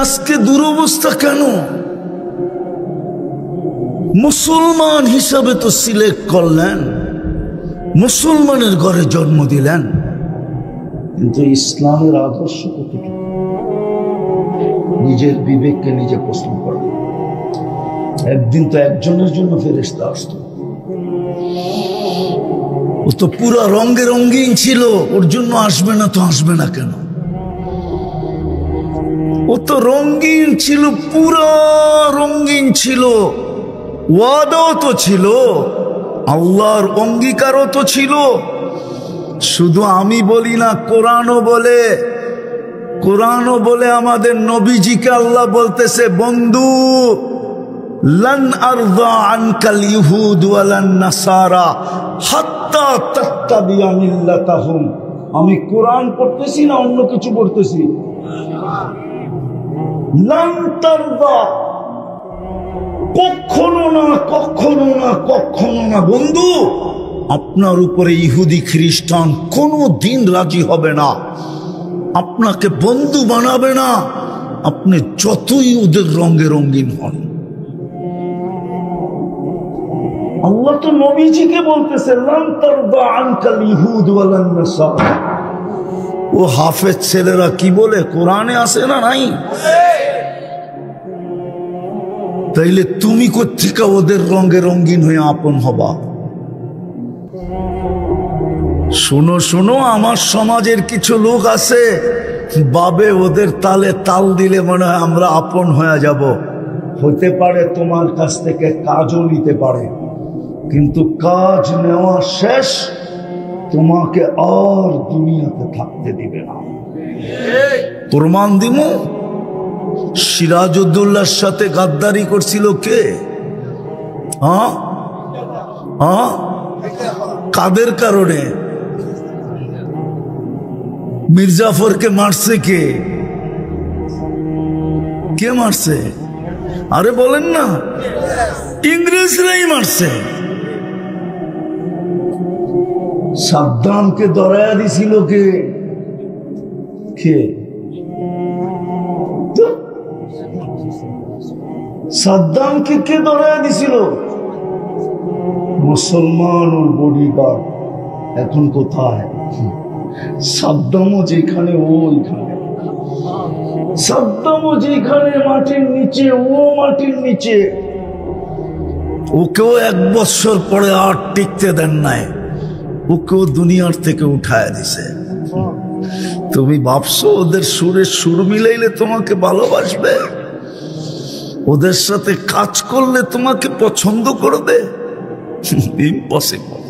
আজকে দুরবস্থা কেন? মুসলমান হিসাবে তো সিলেক্ট করলেন, মুসলমানের ঘরে জন্ম দিলেন, কিন্তু ইসলামের আদর্শ কতটুকু? নিজের বিবেককে নিজে প্রশ্ন করেন। একদিন তো একজনের জন্য ফেরেশতা আসতো, ও তো পুরা রঙে রঙিন ছিল, ওর জন্য আসবে না তো আসবে না কেন? ও তো রঙিন ছিল, পুরা রঙিন ছিল, ওয়াদাও তো ছিল, আল্লাহর অঙ্গীকারও তো ছিল। শুধু আমি বলি না, কোরআনও বলে আমাদের নবীজিকে আল্লাহ বলতেছে, বন্ধু লান আরদা আনকাল ইহুদ ওয়ালান নাসারা হাত্তা তাত্তাবিয়া মিল্লাতাহুম। আমি কোরআন পড়তেছি না অন্য কিছু পড়তেছি? লান তারদা, কখনো না, কখনো না, কখনো না বন্ধু, আপনার উপরে ইহুদি খ্রিস্টান কোনো দিন রাজি হবে না, আপনাকে বন্ধু বানাবে না, আপনি যতই ওদের রঙে রঙিন হন। আল্লাহ তো নবীজিকে বলতেছে লান তারদা আনকাল ইহুদ ওয়ালান নাসারা। ও হাফেজ ছেলেরা কি বলে, কোরআনে আছে না নাই? তাইলে তুমি কোত্থেকে ওদের রঙে রঙিন হয়ে আপন হবা? শোনো শোনো, আমার সমাজের কিছু লোক আছে, বাবে ওদের তালে তাল দিলে মনে হয় আমরা আপন হয়ে যাব। হতে পারে তোমার কাছ থেকে কাজও নিতে পারে, কিন্তু কাজ নেওয়া শেষ, তোমাকে আর দুনিয়াতে থাকতে দিবে না। প্রমাণ দিমু, সিরাজউদ্দৌলার সাথে গাদ্দারি করছিল কে? কাদের কারণে? মির্জাফরকে মারছে কে? কে মারছে? আরে বলেন না, ইংরেজরাই মারছে। সাদ্দামকে ধরায়া দিছিল কে? সাদ্দামকে কে ধরায়া দিছিল? মুসলমান ওর বডিগার্ড। এখন কোথায়? সাদ্দামও যেখানে ও ওইখানে, সাদ্দামও যেখানে মাটির নিচে ও মাটির নিচে। ওকেও 1 বছর পরে আর টিকতে দেন নাই, ওকেও দুনিয়ার থেকে উঠায় দিছে। তুমি ভাবছো ওদের সুরের সুর মিলাইলে তোমাকে ভালোবাসবে? ওদের সাথে কাজ করলে তোমাকে পছন্দ করবে? ইম্পসিবল।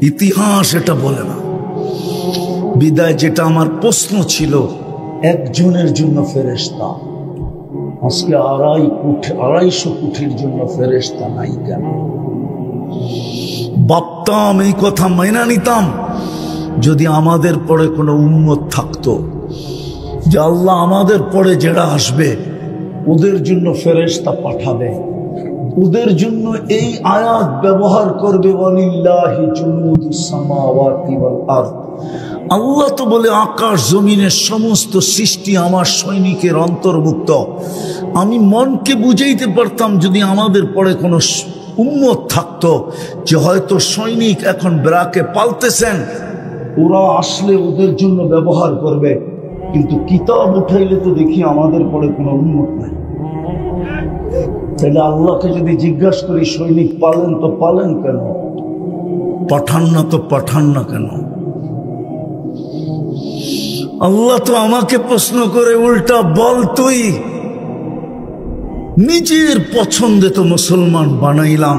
ইতিহাস এটা বলে না। বিদায় যেটা আমার প্রশ্ন ছিল, একজনের জন্য ফেরেশতা, আজকে 250 কোটির জন্য ফেরেশতা নাই কেন? ভাবতাম, এই কথা মাইনা নিতাম, যদি আমাদের পরে কোনো উম্মত থাকতো, যে আল্লাহ আমাদের পরে যারা আসবে ওদের জন্য ফেরেশতা পাঠাবে, ওদের জন্য এই আয়াত ব্যবহার করবে, ওয়ালিল্লাহি জুনুদুস সামাওয়াতি ওয়াল আরদ। আল্লাহ তো বলে আকাশ জমিনের সমস্ত সৃষ্টি আমার সৈনিকের অন্তর্ভুক্ত। আমি মনকে বুঝাইতে পারতাম যদি আমাদের পরে কোনো উম্মত থাকতো, যে হয়তো সৈনিক এখন ব্রাকে পালতেছেন, ওরা আসলে ওদের জন্য ব্যবহার করবে, কিন্তু কিতাব উঠাইলে তো দেখি আমাদের পরে কোনো উম্মত নাই। তাহলে আল্লাহকে যদি জিজ্ঞাসা করি, সৈনিক পালেন তো পালেন কেন? পাঠান না তো পাঠান না কেন? আল্লাহ তো আমাকে প্রশ্ন করে উল্টা, বল তুই নিজের পছন্দে তো মুসলমান বানাইলাম,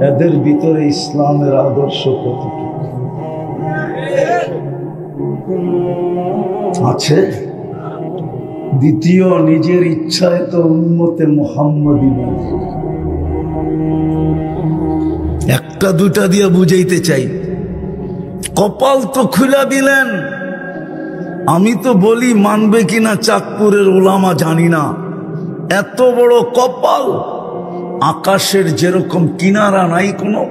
এদের ভিতরে ইসলামের আদর্শ কতটুকু আছে? দ্বিতীয়, নিজের ইচ্ছায় তো উম্মতে মুহাম্মাদি বানাই। 1টা 2টা দিয়ে বুঝাইতে চাই। কপাল তো খুলে দিলেন। আমি তো বলি, মানবে কিনা চাঁদপুরের ওলামা জানি না, এত বড় কপাল, আকাশের যেরকম কিনারা নাই, কোনো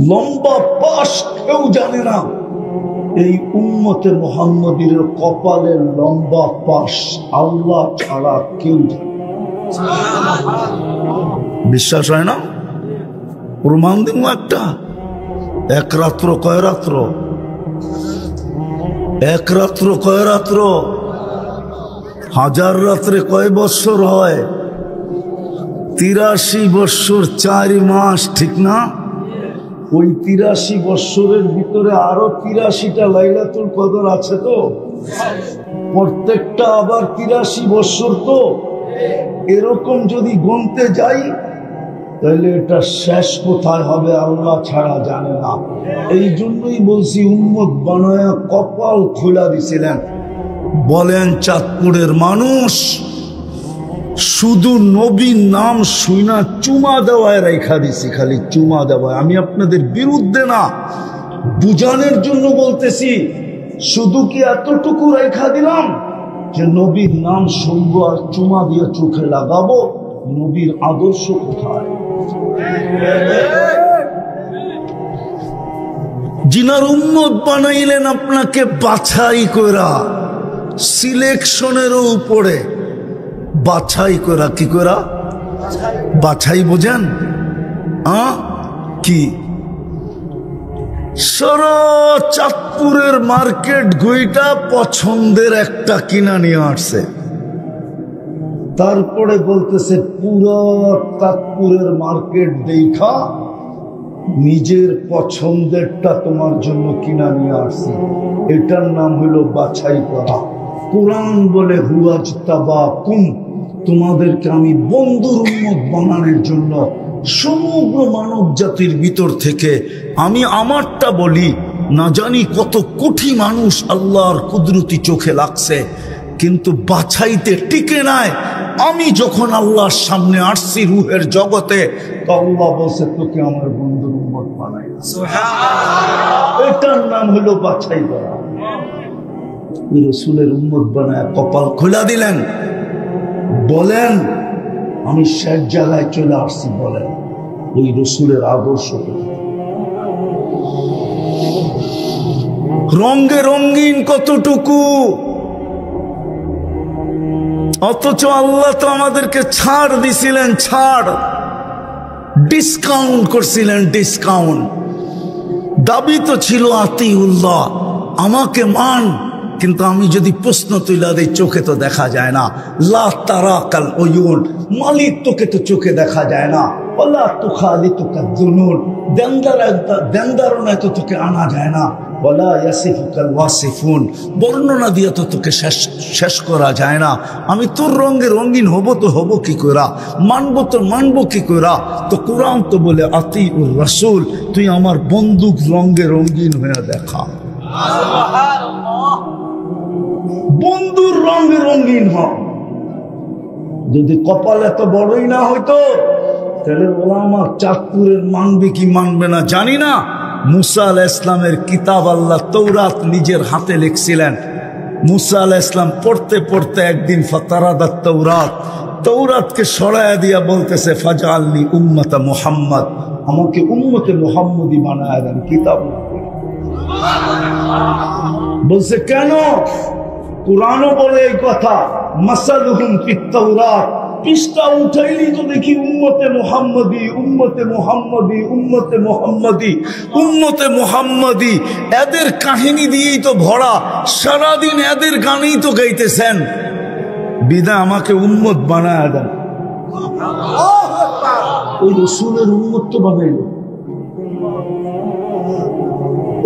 লম্বা পাশ কেউ জানে না, এই উম্মতে মুহাম্মদীর কপালের লম্বা পাশ আল্লাহ ছাড়া কেউ জানে। বিশ্বাস হয় না? প্রমাণ দিন একটা। এক রাত্র কয় রাত্র? এক রাত্র কয় রাত্র? হাজার রাত্রে কয় বৎসর হয়? 83 বৎসর 4 মাস, ঠিক না? ওই 83 বৎসরের ভিতরে আরো 83টা লাইলাতুল কদর আছে তো, প্রত্যেকটা আবার 83 বৎসর তো। এরকম যদি গুনতে যাই তাহলে এটা শেষ কোথায় হবে আল্লাহ ছাড়া জানে না। এই জন্যই বলছি উম্মত বানায়া কপাল খোলা দিছিলেন। বলেন চাঁদপুরের মানুষ শুধু নবীর নাম শুনা চুমা দেওয়ায় রেখা দিছি, খালি চুমা দেওয়ায়। আমি আপনাদের বিরুদ্ধে না, বুঝানোর জন্য বলতেছি। শুধু কি এতটুকু রেখা দিলাম যে নবীর নাম শুনবো আর চুমা দিয়ে চোখে লাগাবো? নবীর আদর্শ কোথায়? জিনার উম্মত বানাইলেন আপনাকে বাছাই করা, সিলেকশনেরও উপরে বাছাই করা। কি করা? বাছাই বোঝেন? কি সারা চাঁদপুরের মার্কেট ঘুইটা পছন্দের একটা কিনা নিয়ে আসছে, তারপরে বলতেছে পুরো চাঁদপুরের মার্কেট দেখা নিজের পছন্দেরটা তোমার জন্য কিনা নিয়ে আসছি। এটার নাম হলো বাছাই করা। কোরআন বলে হুয়াজতাবাকুম, তোমাদেরকে আমি বন্ধুর উম্মত বানানোর জন্য সমগ্র মানব জাতির ভিতর থেকে আমি আমারটা বলি। না জানি কত কোটি মানুষ আল্লাহর কুদরতি চোখে লাগছে, কিন্তু বাছাইতে টিকে নাই। আমি যখন আল্লাহর সামনে আসছি রুহের জগতে, তো আল্লাহ বলছে তোকে আমার বন্ধুর উম্মত বানাই। এটার নাম হলো বাছাই করা। রসুলের উম্মত বানায় কপাল খোলা দিলেন। বলেন আমি শেষ জায়গায় চলে আসছি, বলেন ওই রসুলের আদর্শ রঙে রঙিন কতটুকু, অথচ আল্লাহ তো আমাদেরকে ছাড় দিছিলেন, ছাড়, ডিসকাউন্ট করছিলেন, ডিসকাউন্ট। দাবি তো ছিল আতিউল্লাহ, আমাকে মান, কিন্তু আমি যদি প্রশ্ন তুলে দেই চোখে তো দেখা যায় না। লা তারাকাল উয়ুন, মালিক তোকে তো চোখে দেখা যায় না। ওয়ালা তুখালিতুকা যুনুন, দেনদারনায় তো তোকে আনা যায় না। ওয়ালা ইয়াসিফুকাল ওয়াসিফুন, বর্ণনা দিয়ে তো তোকে শেষ করা যায় না। আমি তোর রঙে রঙিন হব তো হব কি করা, মানবো তো মানবো কি করা? তো কোরআন তো বলে আতিউর রাসূল, তুই আমার বন্দুক রঙে রঙিন হয়ে দেখা। বন্ধুর রঙে রঙিন হ। যদি কপাল এত বড়ই না হইতো তাহলে ওলামা চাঁদপুরের মানবে কি মানবে না জানি না। মুসা আলাইহিস ইসলামের কিতাব আল্লাহ তৌরাত নিজের হাতে লিখছিলেন। মুসা আলাইহিস ইসলাম পড়তে পড়তে একদিন ফাতারাদাত তৌরাত, তৌরাতকে সরায়া দিয়া বলতেছে ফাজআলনি উম্মতা মুহাম্মদ, আমাকে উম্মতে মুহাম্মদী বানায়া দেন, কিতাব না। বলছে কেন? কুরআনও বলে এই কথা, মাসালুহুম ফিত তাওরাত, পৃষ্ঠা উঠাইলি তো দেখি উম্মতে মুহাম্মদী, উম্মতে মুহাম্মদী, উম্মতে মুহাম্মদী, উম্মতে মুহাম্মদী। এদের কাহিনী দিয়েই তো ভরা, সারাদিন এদের গানেই তো গাইতেছেন। বিদায় আমাকে উম্মত বানায় দেন। ওই রসুলের উম্মত তো বানাইল।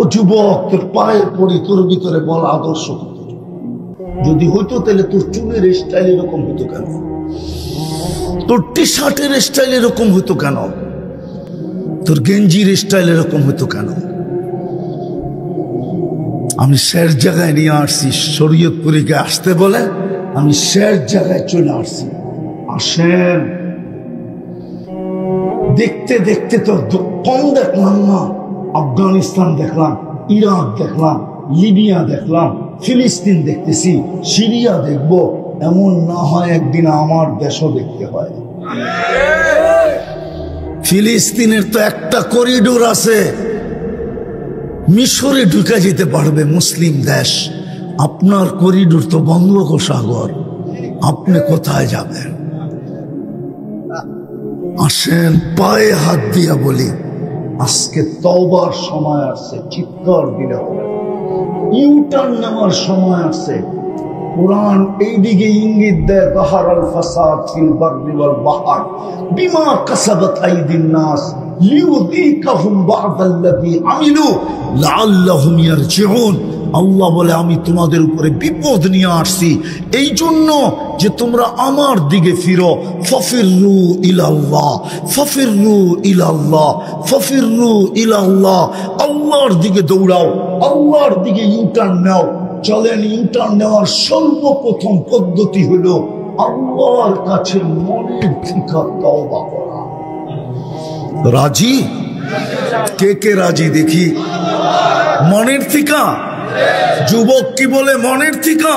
ও যুবক, তোর পায়ের পরি, তোর ভিতরে বল আদর্শ যদি হইতো তাহলে তোর চুলের স্টাইল এরকম হইতো কেন? তোর টি শার্টের স্টাইল এরকম হইতো কেন? তোর গেঞ্জির স্টাইল এরকম হইতো কেন? আমি শেষ জায়গায় নিয়ে আসছি, শরীয়তপুরীকে আসতে বলে আমি শেষ জায়গায় চলে আসছি। আসেন, দেখতে দেখতে তো কম দেখলাম না। আফগানিস্তান দেখলাম, ইরাক দেখলাম, লিবিয়া দেখলাম, ফিলিস্তিন দেখতেছি, সিরিয়া দেখবো। এমন না হয় একদিন আমার দেশও দেখতে হয়। ফিলিস্তিনের তো একটা করিডোর আছে, মিশরে ঢুকে যেতে পারবে মুসলিম দেশ। আপনার করিডোর তো বঙ্গোপসাগর, আপনি কোথায় যাবেন? আসেন পায়ে হাত দিয়া বলি, আজকে তওবার সময় আসছে। চিৎকার দিলে হবে, ইউটার্ন নেওয়ার সময় আসছে। কুরআন এইদিকে ইঙ্গিত দেয়, যাহারাল ফাসাদ ফিল বাররি ওয়াল বাহর বিমা কাসাবাত আইদিন নাস লিউযীকাহুম বা'দাল্লাযী আমিলু লাআল্লাহুম ইয়ারজিউন। আল্লাহ বলে, আমি তোমাদের উপরে বিপদ নিয়ে আসছি এই জন্য যে তোমরা আমার দিকে ফিরো। ফাফিরু ইলাল্লাহ, ফাফিরু ইলাল্লাহ, ফাফিরু ইলাল্লাহ। আল্লাহর দিকে দৌড়াও, আল্লাহর দিকে ইউটার্ন নাও। চলেন, ইউটার্ন নেওয়ার সর্বপ্রথম পদ্ধতি হলো আল্লাহর কাছে মনের থেকে তওবা করা। রাজি? কে কে রাজি দেখি? মনের থেকে? যুবক কি বলে মনের থেকে?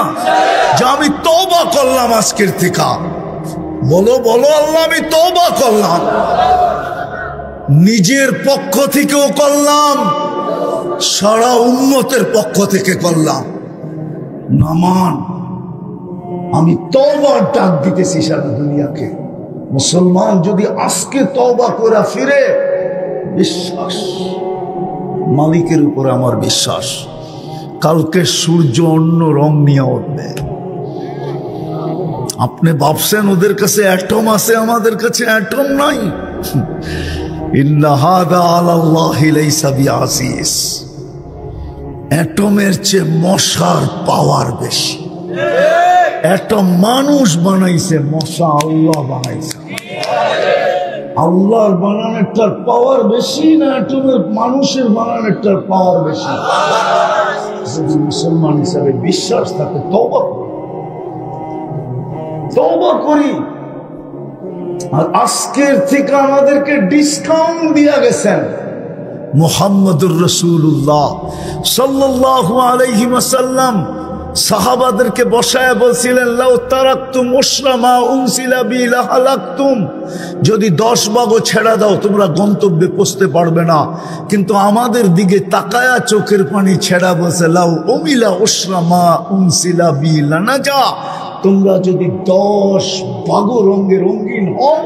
যে আমি তওবা করলাম আজকের থেকে। বলো বলো, আল্লাহ আমি তওবা করলাম। নিজের পক্ষ থেকেও করলাম, সারা উম্মতের পক্ষ থেকে করলাম। নামান, আমি তওবার ডাক দিতেছি সারা দুনিয়াকে। মুসলমান যদি আজকে তওবা করে ফিরে, বিশ্বাস, মালিকের উপর আমার বিশ্বাস, কালকে সূর্য অন্য রং নিয়ে উঠবে। আপনি ভাবছেন ওদের কাছে অ্যাটম আছে, আমাদের কাছে অ্যাটম নাই। ইন্না হাযা আলাল্লাহি লাইসা বিআসিস। অ্যাটমের চেয়ে মশার পাওয়ার বেশি। অ্যাটম মানুষ বানাইছে, মশা আল্লাহ বানাইছে। আল্লাহর বানানোরটার পাওয়ার বেশি না অ্যাটমের মানুষের বানানোরটার পাওয়ার বেশি? যদি মুসলমান হিসাবে বিশ্বাস থাকে, তওবা করি, তওবা করি। আর আজকের থেকে আমাদেরকে ডিসকাউন্ট দিয়া গেছেন মুহাম্মদুর রাসূলুল্লাহ সাল্লাল্লাহু আলাইহি ওয়াসাল্লাম। সাহাবাদেরকে বসায় বলছিলেন, লাউ তারাকতুম উশরামা উনসিলা বি লাহালাকতুম। যদি 10 ভাগও ছেড়া দাও তোমরা গন্তব্যে পৌঁছতে পারবে না। কিন্তু আমাদের দিকে তাকায়া চোখের পানি ছেড়া বলছে, লাউ উমিলা উশরামা উনসিলা বি লানাজা। তোমরা যদি 10 ভাগও রঙে রঙিন হও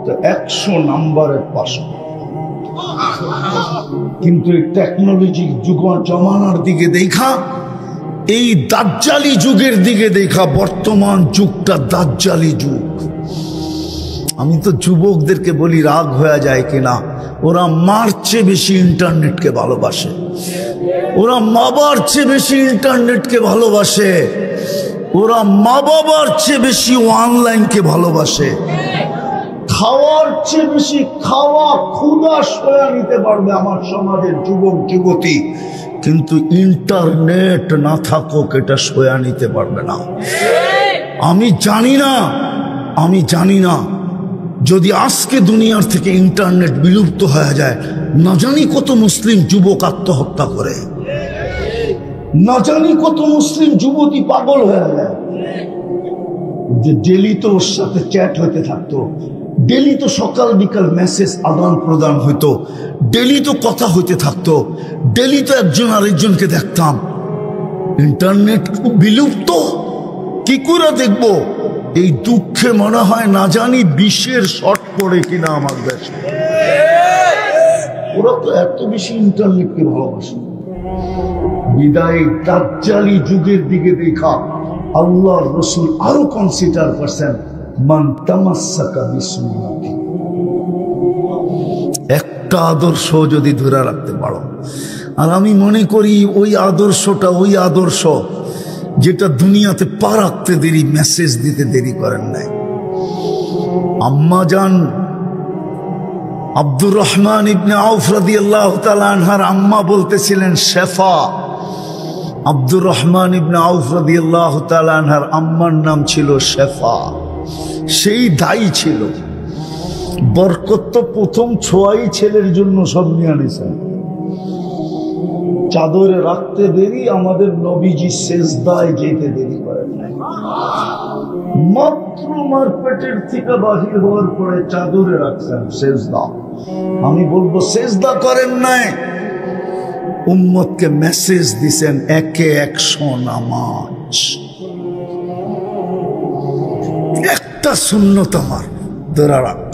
তো 100 নাম্বারে পাস। কিন্তু এই টেকনোলজি যুগ জমানার দিকে দেখা, এই দাজ্জালি যুগের দিকে দেখা, বর্তমান যুগটা দাজ্জালি যুগ। আমি তো যুবকদেরকে বলি, রাগ হয়ে যায় কিনা, ওরা মার চেয়ে বেশি ইন্টারনেটকে ভালোবাসে, ওরা মা বাবার চেয়ে বেশি ইন্টারনেটকে ভালোবাসে, ওরা মা বাবার চেয়ে বেশি অনলাইনকে ভালোবাসে। খাওয়ার চেয়ে বেশি খাওয়া ক্ষুধা সয়া নিতে পারবে আমার সমাজের যুবক যুবতী, কিন্তু ইন্টারনেট না থাকুক এটা সয়া নিতে পারবে না। আমি জানি না যদি আজকে দুনিয়ার থেকে ইন্টারনেট বিলুপ্ত হয়ে যায়, না জানি কত মুসলিম যুবক আত্মহত্যা করে, না জানি কত মুসলিম যুবতী পাগল হয়ে যায়। যে ডেলি তো ওর সাথে চ্যাট হইতে থাকতো, ডেলি তো সকাল বিকাল মেসেজ আদান প্রদান হইতো, ডেলি তো কথা হইতে থাকতো, ডেলি তো একজন আরেকজনকে দেখতাম। ইন্টারনেট খুব বিলুপ্ত, কি করে দেখবো? এই দুঃখে মনে হয় না জানি 20-এর শর্ট পড়ে কিনা আমার দেশে। ওরা তো এত বেশি ইন্টারনেটকে ভালোবাসে। বিদায় দাজ্জালি যুগের দিকে দেখা আল্লাহর রাসূল আরো কনসিডার করছেন, মান তামাসসাকা বিসুন্নতি। একটা আদর্শ যদি ধরে রাখতে পারো, আর আমি মনে করি ওই আদর্শ যেটা দুনিয়াতে পা রাখতে দেরি, মেসেজ দিতে দেরি করেন নাই। আম্মা জান আব্দুর রহমান ইবনে আউফ রাদিয়াল্লাহু তাআলা আনহার আম্মা বলতেছিলেন শেফা। আব্দুর রহমান ইবনে আউফ রাদিয়াল্লাহু তাআলা আনহার আম্মার নাম ছিল শেফা। সেই দায়ী ছিল। বরকত তো প্রথম ছোঁয়াই ছেলের জন্য সব নিয়ে আনিছেন। চাদরে রাখতে দেরি, আমাদের নবীজি সেজদায় যেতে দেরি করেন নাই। মাত্র মার পেটের থেকে বাহির হওয়ার পরে চাদরে রাখছেন সেজদা। আমি বলবো সেজদা করেন নাই, উম্মতকে মেসেজ দিছেন, একে 100 নামাজ, একটা সুন্নত আমার ধরা রাখ,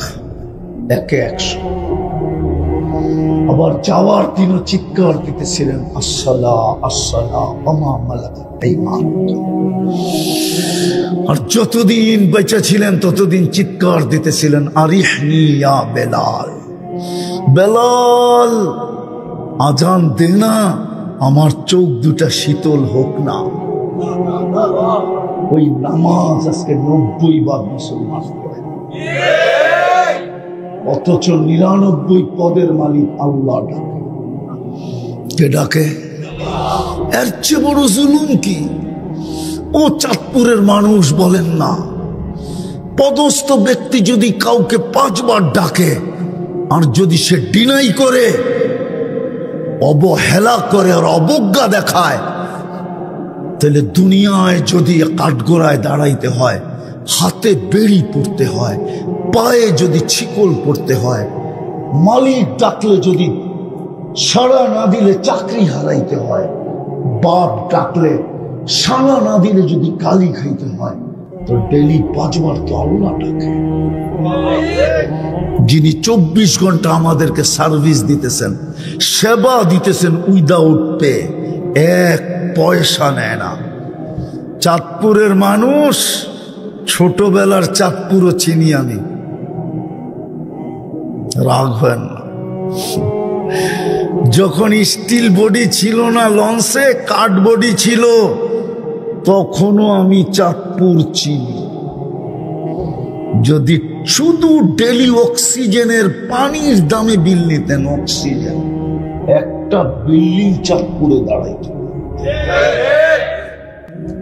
একে 100। আবার যাওয়ার দিনও চিৎকার দিতেছিলেন, আসসালা আসসালা ওমা মালাকাত আইমানুকুম। আর যতদিন বেঁচে ছিলেন ততদিন চিৎকার দিতেছিলেন, আরিহনি ইয়া বেলাল, বেলাল আজান দে না, আমার চোখ দুটা শীতল হোক না। ওই নামাজ আজকে 90 বার মুসলমান পড়ে, অথচ 99 পদের মালিক আল্লাহ ডাকে। কে ডাকে? এর চেয়ে বড় জুলুম কি? ও চাঁদপুরের মানুষ বলেন না, পদস্থ ব্যক্তি যদি কাউকে 5 বার ডাকে আর যদি সে ডিনাই করে, অবহেলা করে আর অবজ্ঞা দেখায়, তাহলে দুনিয়ায় যদি কাঠগোড়ায় দাঁড়াইতে হয়, হাতে বেড়ি পড়তে হয়, পায়ে যদি ছিকল পড়তে হয়, মালিক ডাকলে যদি সাড়া না দিলে চাকরি হারাইতে হয়, বাপ ডাকলে সাড়া না দিলে যদি গালি খাইতে হয়, তো ডেলি 5 বার তো আল্লাহ ডাকে। যিনি 24 ঘন্টা আমাদেরকে সার্ভিস দিতেছেন, সেবা দিতেছেন উইদাউট পে, 1 পয়সা নেয় না। চাঁদপুরের মানুষ, ছোটবেলার চাঁদপুরও চিনি আমি, রাগ হয় না। যখন স্টিল বডি ছিল না লঞ্চে, কাঠ বডি ছিল, তখনও আমি চাঁদপুর চিনি। যদি শুধু ডেলি অক্সিজেনের পানির দামে বিল নিতেন, অক্সিজেন একটা বিল্ডিং চাঁদপুরে দাঁড়াইত,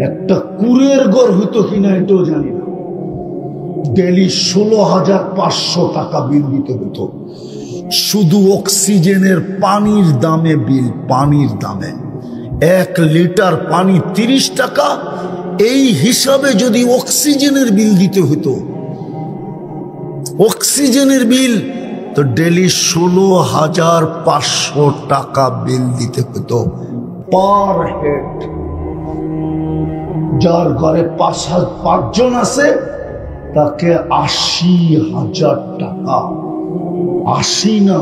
একটা কুড়ের ঘর হইতো কিনা এটাও জানি না। ডেলি 16,500 টাকা বিল দিতে হতো, শুধু অক্সিজেনের পানির দামে বিল, পানির দামে। 1 লিটার পানি 30 টাকা, এই হিসাবে যদি অক্সিজেনের বিল দিতে হতো, অক্সিজেনের বিল, তো ডেলি 16,500 টাকা বিল দিতে হতো পার হেড। যার ঘরে 5 জন আছে তাকে 80,000 টাকা, 80 না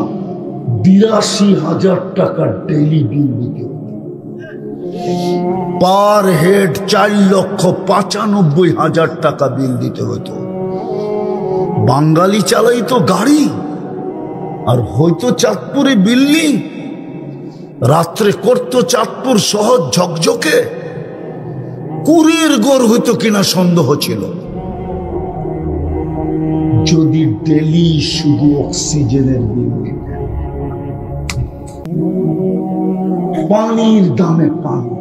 82,000 টাকা ডেলি বিল দিতে হতো। পার হেড 4,95,000 টাকা বিল দিতে হতো। বাঙালি চালাইতো গাড়ি আর হয়তো চাঁদপুরে বিল্ডিং, রাত্রে করতো চাঁদপুর শহর ঝকঝকে, কুড়ির ঘর হইতো কিনা সন্দেহ ছিল। যদি ডেলি শুধু অক্সিজেনের বিল দিতেন, পানির দামে পানি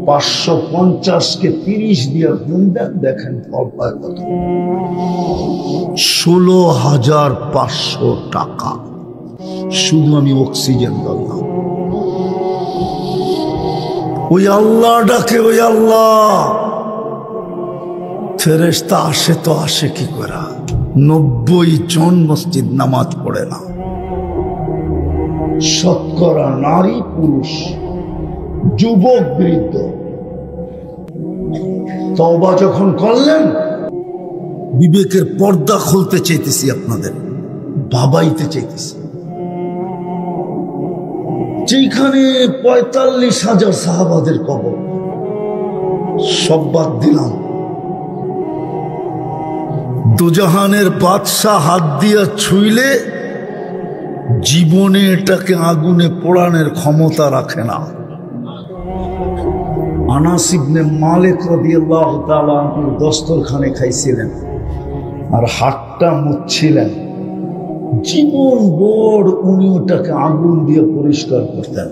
550-কে 30 দিয়ে গুণ দেন, দেখেন ফল পায় কত, 16,500 টাকা শুধু আমি অক্সিজেন দিলাম। ওই আল্লাহ ডাকে, ওই আল্লাহ। ফেরেশতা আসে তো আসে কি করে? 90 জন মসজিদ নামাজ পড়ে না, শতকরা নারী পুরুষ, যুবক বৃদ্ধ। তওবা যখন করলেন, বিবেকের পর্দা খুলতে চাইতেছি, আপনাদের ভাবাইতে চাইতেছি। যেখানে 45,000 সাহাবাদের কবর, সব বাদ দিলাম। দুজাহানের বাদশাহ হাত দিয়া ছুঁইলে জীবনে এটাকে আগুনে পোড়ানোর ক্ষমতা রাখে না। আনাস ইবনে মালিক রাদিয়াল্লাহু তাআলা আনহু দস্তরখানে খাইছিলেন আর হাতটা মুছছিলেন, জীবন ভর উনি ওটাকে আগুন দিয়ে পরিষ্কার করতেন।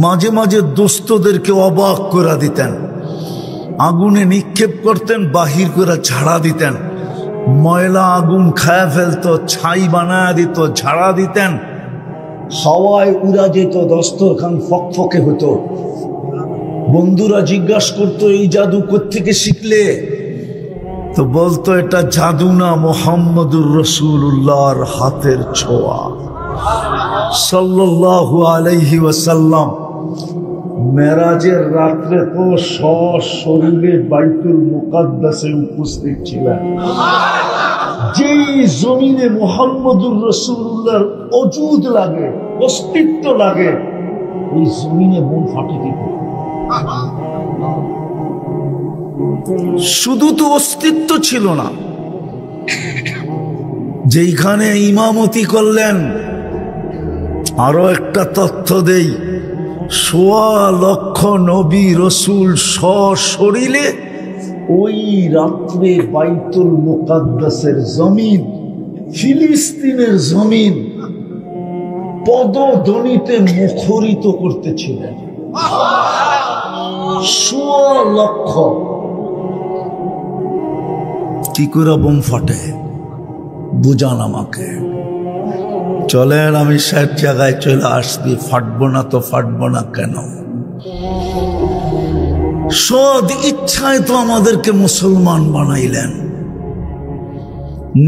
মাঝে মাঝে দোস্তদেরকে অবাক করে দিতেন, আগুনে নিক্ষেপ করতেন, বাহির করে ঝাড়া দিতেন। ময়লা আগুন খায়া ফেলতো, ছাই বানায় দিত, ঝাড়া দিতেন। হাওয়ায় উড়া যেত, দস্তরখান ফকফকে হতো। বন্ধুরা জিজ্ঞাসা করতো, এই জাদু কোত্থেকে শিখলে? তো বলতো, এটা জাদু না, মুহাম্মদুর রাসূলুল্লাহর হাতের ছোঁয়া। সাল্লাল্লাহু আলাইহি ওয়াসাল্লাম মেরাজের রাত্রে তো সশরীরে বাইতুল মুকাদ্দাসে উপস্থিত ছিলেন। যেই জমিনে মুহাম্মদুর রাসূলুল্লাহর ওজুদ লাগে, অস্তিত্ব লাগে, এই জমিনে বোম ফাটে কি করে? শুধু তো অস্তিত্ব ছিল না, যেইখানে ইমামতি করলেন। আরো একটা তথ্য দেই, ১৬ লক্ষ নবী রসুল সশরীরে ওই রাত্রে বাইতুল মুকাদ্দাসের জমিন, ফিলিস্তিনের জমিন পদধ্বনিতে মুখরিত করতেছিলেন। ১৬ লক্ষ। কি করে বোম ফাটে বুঝান আমাকে। চলেন আমি সব জায়গায় চলে আসবি, ফাটবো না তো ফাটবো না কেন? সদ ইচ্ছায় তো আমাদেরকে মুসলমান বানাইলেন,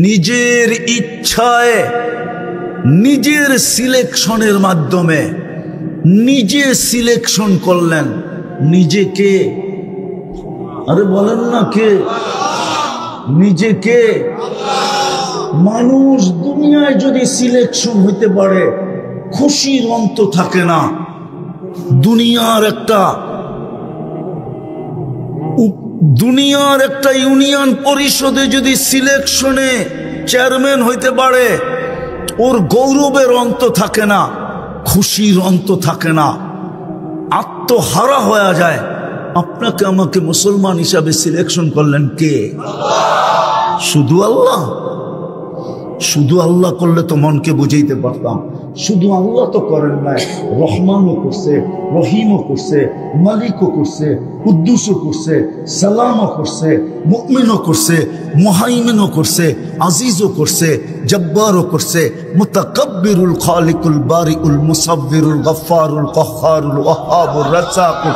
নিজের ইচ্ছায়, নিজের সিলেকশনের মাধ্যমে নিজে সিলেকশন করলেন নিজেকে। আরে বলেন না কে? নিজেকে। মানুষ দুনিয়ায় যদি সিলেকশন হইতে পারে, খুশির অন্ত থাকে না। দুনিয়ার একটা ইউনিয়ন পরিষদে যদি সিলেকশনে চেয়ারম্যান হইতে পারে, ওর গৌরবের অন্ত থাকে না, খুশির অন্ত থাকে না, আত্মহারা হয়ে যায়। আপনাকে আমাকে মুসলমান হিসাবে সিলেকশন করলেন কে? শুধু আল্লাহ। শুধু আল্লাহ করলে তো মনকে বুঝাইতে পারতাম। শুধু আল্লাহ তো করেন নাই, রহমানও করছে, রহিমও করছে, মালিকও করছে, কুদ্দুসও করছে, সালামও করছে, মুমিনও করছে, মুহাইমিনও করছে, আজিজও করছে, জব্বারও করছে, মুতাকাব্বিরুল খালিকুল বারিউল মুসাব্বিরুল গফফারুল কহ্হারুল ওয়াহ্হাবুর রাজ্জাকুল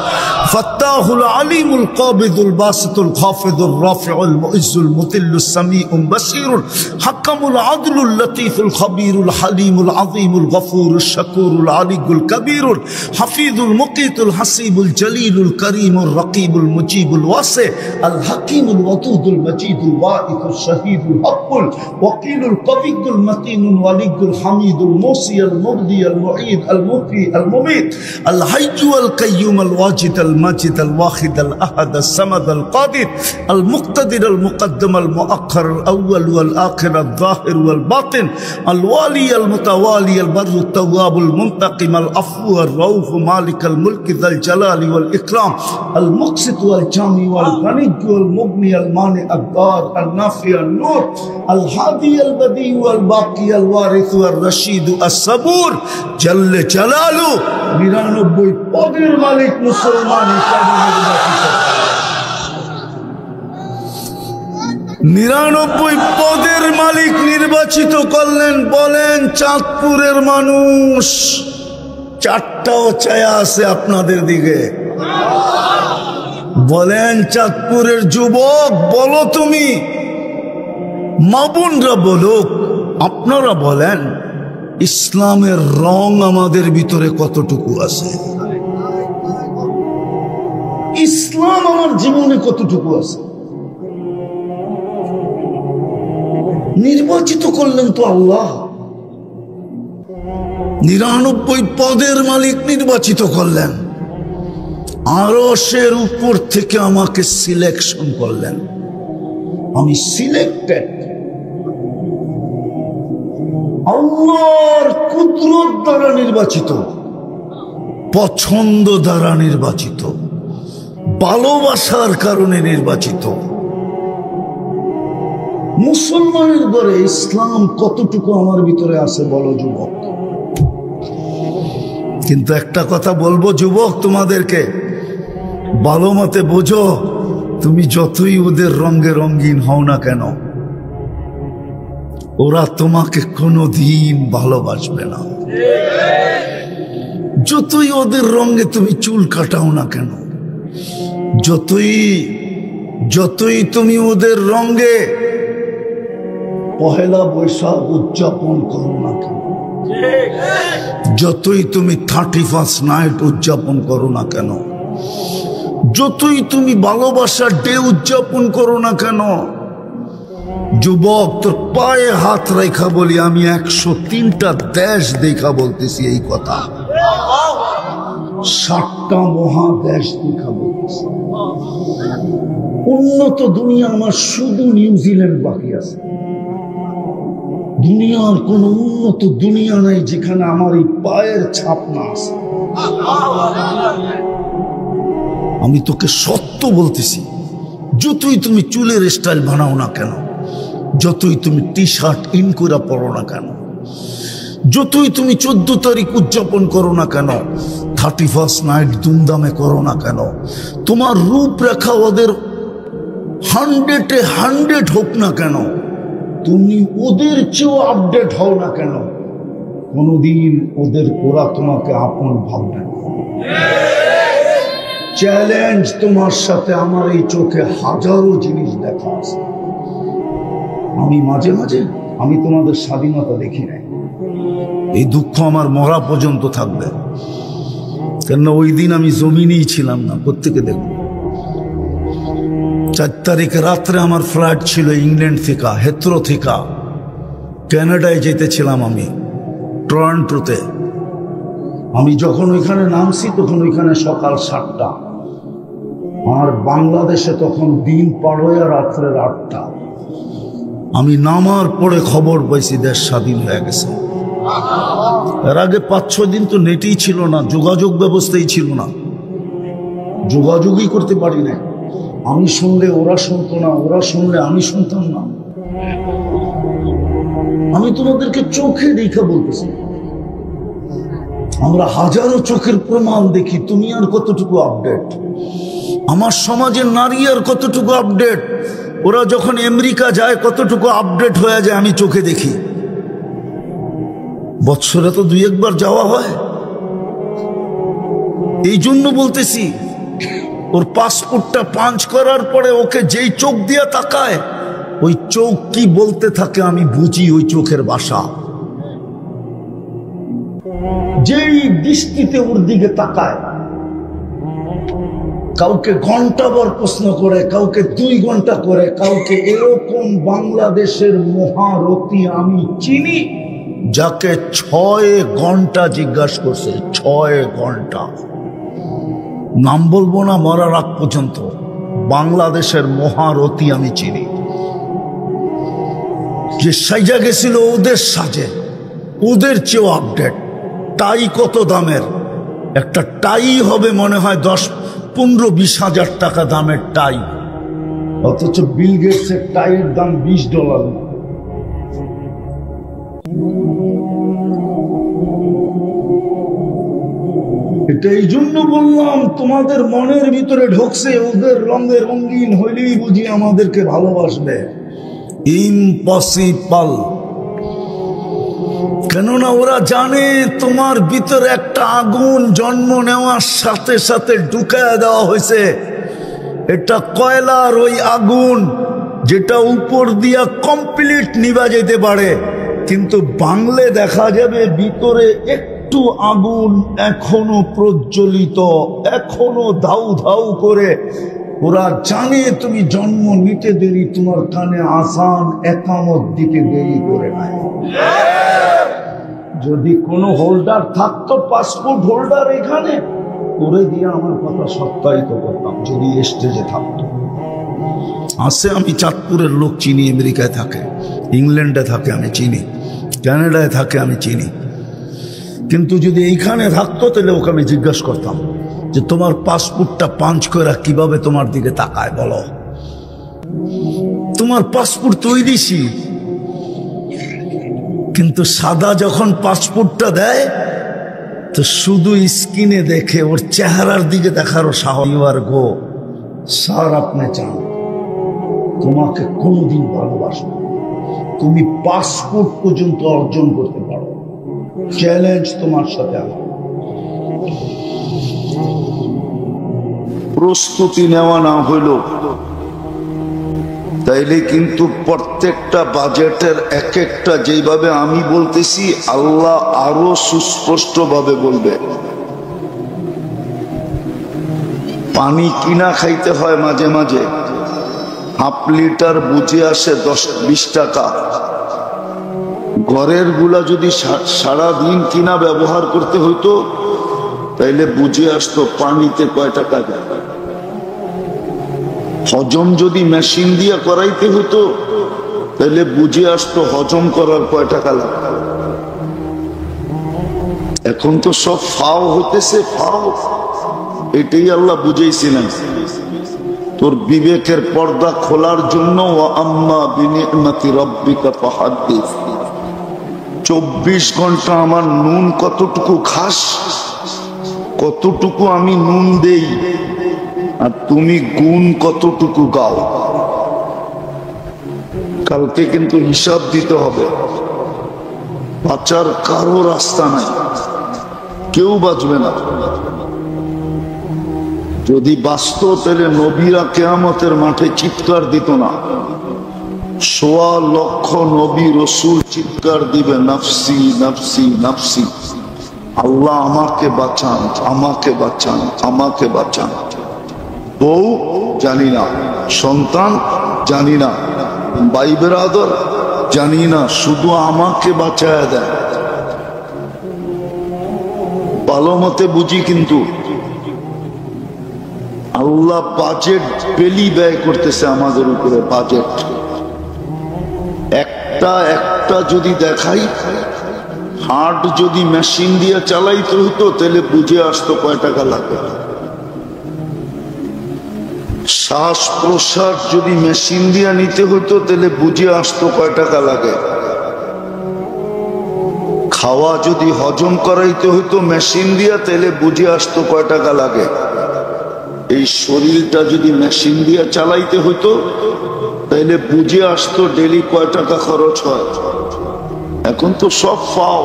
ফাত্তাহুল আলিমুল কাবিদুল বাসিতুল খাফিদুর রাফিউল মুইজ্জুল মুতিল্লুস সামিউল বাসীরুল হাকামুল আদলুল লতীফুল খবীরুল হালিমুল আযীমুল গফুরুশ শাকুরুল আলিয়ুল কবীরুল হাফিজুল মুকিতুল হাসিবুল জলিলুল করিমুর রকিবুল মুজিবুল ওয়াসি আল হাকিমুল ওয়াদুদুল মজিদুল ওয়াইদুল শহীদুল হকুল ওয়াকিলুল কবিয়ুল মতিনুল ওয়ালিয়ুল হামিদুল মুসিয়াল মুগদিয়াল মুঈদ আল মুফি আল মুমিত আল হাইয়্যু আল কাইয়্যুম আল ওয়াজিদ আল মাজিদ আল ওয়াহিদ আল আহাদ আল সামাদ আল কাদির আল মুক্তাদির আল মুকদ্দম আল মুআক্খার আল আউয়াল ওয়াল আখির আল যাহির ওয়াল বাতিন আল ওয়ালি আল মুতাওয়ালি আল বাররু التواب المنتقم العفو الرؤوف مالك الملك ذا الجلال والإكرام المقسط والجامع والغني والمغني المانع الضار النافع النور الهادي البديع والباقي الوارث والرشيد الصبور جل جلاله 99 পদের মালিক মুসলমান হিসেবে নির্বাচিত। 99 পদের মালিক নির্বাচিত করলেন। বলেন চাঁদপুরের মানুষ, চারটাও ছায়া আছে আপনাদের দিকে। বলেন চাঁদপুরের যুবক, বলো তুমি, মা বোনরা বলুক, আপনারা বলেন ইসলামের রং আমাদের ভিতরে কতটুকু আছে? ইসলাম আমার জীবনে কতটুকু আছে? নির্বাচিত করলেন তো আল্লাহ। 99 পদের মালিক নির্বাচিত করলেন, আরশের উপর থেকে আমাকে সিলেকশন করলেন। আমি সিলেক্টেড, আল্লাহর কুদরত দ্বারা নির্বাচিত, পছন্দ দ্বারা নির্বাচিত, ভালোবাসার কারণে নির্বাচিত। মুসলমানের ঘরে ইসলাম কতটুকু আমার ভিতরে আছে বলো যুবক? কিন্তু একটা কথা বলবো যুবক, তোমাদেরকে ভালো মতে বোঝো, তুমি যতই ওদের রঙে রঙিন হও না কেন, ওরা তোমাকে কোনোদিন ভালোবাসবে না। যতই ওদের রঙে তুমি চুল কাটাও না কেন, যতই তুমি ওদের রঙে পহেলা বৈশাখ উদযাপন করো না কেন, যতই তুমি 31st নাইট উদযাপন করো না কেন, যতই তুমি ভালোবাসার ডে উদযাপন করো না কেন, যুবক তোর পায়ে হাত রেখা বলি, আমি 103টা দেশ দেখা বলতেছি এই কথা, 7টা মহাদেশ দেখা বলতেছি। উন্নত দুনিয়া আমার শুধু নিউজিল্যান্ড বাকি আছে। দুনিয়ার কোন উন্নত দুনিয়া নাই যেখানে আমার এই পায়ের ছাপ না আছে। আমি তোকে সত্য বলতেছি, যতই তুমি চুলের স্টাইল বানাও না কেন, যতই তুমি টি শার্ট ইন করে পড়ো না কেন, যতই তুমি 14 তারিখ উদযাপন করো না কেন, 31st নাইট ধুমধামে করো না কেন, তোমার রূপরেখা ওদের 100-এ 100 হোক না কেন, তুমি ওদের চেয়েও আপডেট হও না কেন, কোনদিন ওরা তোমাকে আপন ভাববে না। চ্যালেঞ্জ তোমার সাথে আমার এই চোখে হাজারো জিনিস দেখা আছে। আমি মাঝে মাঝে আমি তোমাদের স্বাধীনতা দেখি নাই, এই দুঃখ আমার মরা পর্যন্ত থাকবে, কেননা ওই দিন আমি জমিনেই ছিলাম না। প্রত্যেকে দেখব 4 তারিখে রাত্রে আমার ফ্লাইট ছিল ইংল্যান্ড থেকে, হেথ্রো থেকে কানাডায় যেতেছিলাম আমি, টরন্টোতে। আমি যখন ওইখানে নামছি তখন ওইখানে সকাল 7টা, আর বাংলাদেশে তখন দিন পার হয়ে রাত্রে 8টা। আমি নামার পরে খবর পাইছি দেশ স্বাধীন হয়ে গেছে। এর আগে 5-6 দিন তো নেটই ছিল না, যোগাযোগ ব্যবস্থাই ছিল না, যোগাযোগই করতে পারি না। আমি শুনলে ওরা শুনতো না, ওরা শুনলে আমি শুনতাম না। আমি তোমাদেরকে চোখে দেখা বলতেছি, আমরা হাজারো চোখের প্রমাণ দেখি। তুমি আর কতটুকু আপডেট, আমার সমাজের নারী আর কতটুকু আপডেট, ওরা যখন আমেরিকা যায় কতটুকু আপডেট হয়ে যায় আমি চোখে দেখি। বৎসরে তো 2-1 বার যাওয়া হয়। এই জন্য বলতেছি, ওর পাসপোর্টটা পাঞ্চ করার পরে ওকে যেই চোখ দিয়ে তাকায়, ওই চোখ কি বলতে থাকে আমি বুঝি ওই চোখের ভাষা। যেই দৃষ্টিতে ওর দিকে তাকায়, কাউকে ঘন্টাভর প্রশ্ন করে, কাউকে 2 ঘন্টা করে, কাউকে এরকম বাংলাদেশের মহারথী আমি চিনি যাকে 6 ঘন্টা জিজ্ঞাসা করছে, 6 ঘন্টা। নাম বলবো না মরার আগ পর্যন্ত। বাংলাদেশের মহারথী আমি চিনি, যে সাইজা গেছিল ওদের সাজে, ওদের চেয়েও আপডেট। টাই কত দামের? একটা টাই হবে মনে হয় 10-15-20 হাজার টাকা দামের টাই, অথচ বিল গেটসের টাইয়ের দাম $20। এটা এই জন্য বললাম, তোমাদের মনের ভিতরে ঢুকছে ওদের রঙে রঙিন হইলেই বুঝি আমাদেরকে ভালোবাসবে। ইম্পসিবল। কেননা ওরা জানে তোমার ভিতরে একটা আগুন জন্ম নেওয়ার সাথে সাথে ঢুকায় দেওয়া হয়েছে। এটা কয়লার ওই আগুন যেটা উপর দিয়া কমপ্লিট নিভা যেতে পারে, কিন্তু বাংলে দেখা যাবে ভিতরে একটু আগুন এখনো প্রজ্বলিত, এখনো ধাউ ধাউ করে। ওরা জানে তুমি জন্ম নিতে দেরি, তোমার কানে আসান একামত দিতে দেরি করে নাই। যদি কোনো হোল্ডার থাকতো, পাসপোর্ট হোল্ডার এখানে করে দিয়ে আমার কথা সত্যায়িত করতাম, যদি স্টেজে থাকতো। আছে, আমি চাঁদপুরের লোক চিনি, আমেরিকায় থাকে, ইংল্যান্ডে থাকে আমি চিনি, কানাডায় থাকে আমি চিনি। কিন্তু যদি এইখানে থাকতো তাহলে ওকে আমি জিজ্ঞাসা করতাম যে তোমার পাসপোর্টটা পাঞ্চ করে কিভাবে তোমার দিকে তাকায় বলো। তোমার পাসপোর্ট তৈরিছি, কিন্তু সাদা যখন পাসপোর্টটা দেয় তো শুধু স্ক্রিনে দেখে, ওর চেহারার দিকে দেখারও সাহস। আর গো স্যার, আপনি চান তোমাকে কোনোদিন ভালোবাসবো, তুমি পাসপোর্ট পর্যন্ত অর্জন করতে পারো। চ্যালেঞ্জ তোমার সাথে আমার। প্রস্তুতি নেওয়া না হইল তাইলে কিন্তু প্রত্যেকটা বাজেটের এক একটা যেভাবে আমি বলতেছি আল্লাহ আরো সুস্পষ্টভাবে বলবে। পানি কিনা খাইতে হয় মাঝে মাঝে, হাফ লিটার বুঝে আসে 10-20 টাকা। ঘরের গুলা যদি সারাদিন কিনা ব্যবহার করতে হইতো তাইলে বুঝে আসতো পানিতে কয় টাকা যায়। হজম যদি মেশিন দিয়ে করাইতে হতো তাহলে বুঝে আসতো হজম করার কয় টাকা লাগে। এখন তো সব ফাও হতেছে, ফাও। এটাই আল্লাহ বুঝাইছিলেন তোর বিবেকের পর্দা খোলার জন্য। ওয়া আম্মা বিনি'মাতি রাব্বিকা ফাহাদ্দিস। 24 ঘন্টা আমার নুন কতটুকু খাস, কতটুকু আমি নুন দেই, আর তুমি গুণ কতটুকু গাও। কালকে কিন্তু হিসাব দিতে হবে। বাঁচার কারো রাস্তা নাই, কেউ বাঁচবে না। যদি বাঁচত তাহলে নবীরা কিয়ামতের মাঠে চিৎকার দিত না। 1.25 লক্ষ নবী রসুল চিৎকার দিবে, নাফসি নাফসি নাফসি, আল্লাহ আমাকে বাঁচান, আমাকে বাঁচান, আমাকে বাঁচান। বউ জানি না, সন্তান জানি না, ভাই বেরাদর জানি না, শুধু আমাকে বাঁচায় দেয়। ভালো মতে বুঝি কিন্তু আল্লাহ বাজেট বেলি ব্যয় করতেছে আমাদের উপরে। বাজেট একটা একটা যদি দেখাই, হার্ট যদি মেশিন দিয়ে চালাইতে হতো তাহলে বুঝে আসতো কয় টাকা লাগে। শ্বাস প্রশ্বাস যদি মেশিন দিয়ে নিতে হতো তাহলে বুঝে আসতো কয় টাকা লাগে। খাওয়া যদি হজম করাইতে হতো মেশিন দিয়ে তাহলে বুঝে আসতো কয় টাকা লাগে। এই শরীরটা যদি মেশিন দিয়ে চালাইতে হতো তাহলে বুঝে আসতো ডেলি কয় টাকা খরচ হয়। এখন তো সব ফাও,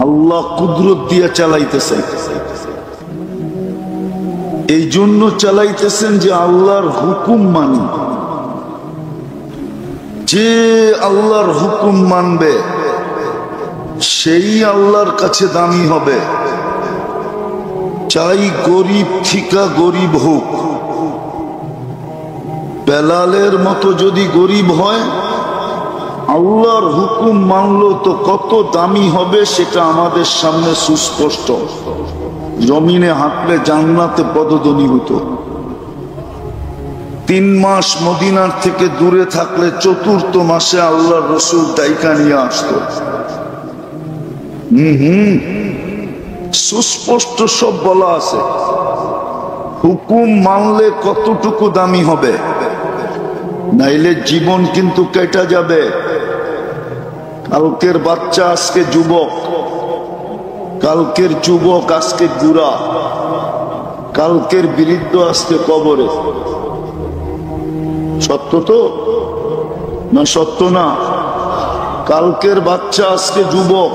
আল্লাহ কুদরত দিয়ে চালাইতেছে। এই জন্য চালাইতেছেন যে আল্লাহর হুকুম মানি। যে আল্লাহর হুকুম মানবে সেই আল্লাহর কাছে দামি হবে। চাই গরিব থিকা গরিব হোক, বেলালের মতো যদি গরিব হয়, আল্লাহর হুকুম মানলো তো কত দামি হবে সেটা আমাদের সামনে সুস্পষ্ট। জমিনে হাঁটলে জান্নাতে পদধ্বনি হতো। 3 মাস মদিনার থেকে দূরে থাকলে 4র্থ মাসে আল্লাহর রসুল ডাইকা নিয়ে আসতো। সুস্পষ্ট সব বলা আছে। হুকুম মানলে কতটুকু দামি হবে, নাইলে জীবন কিন্তু কেটে যাবে। কালকের বাচ্চা আজকে যুবক, কালকের যুবক আজকে বুড়া, কালকের বৃদ্ধ আজকে কবরে। সত্য তো না? সত্য না? কালকের বাচ্চা আজকে যুবক,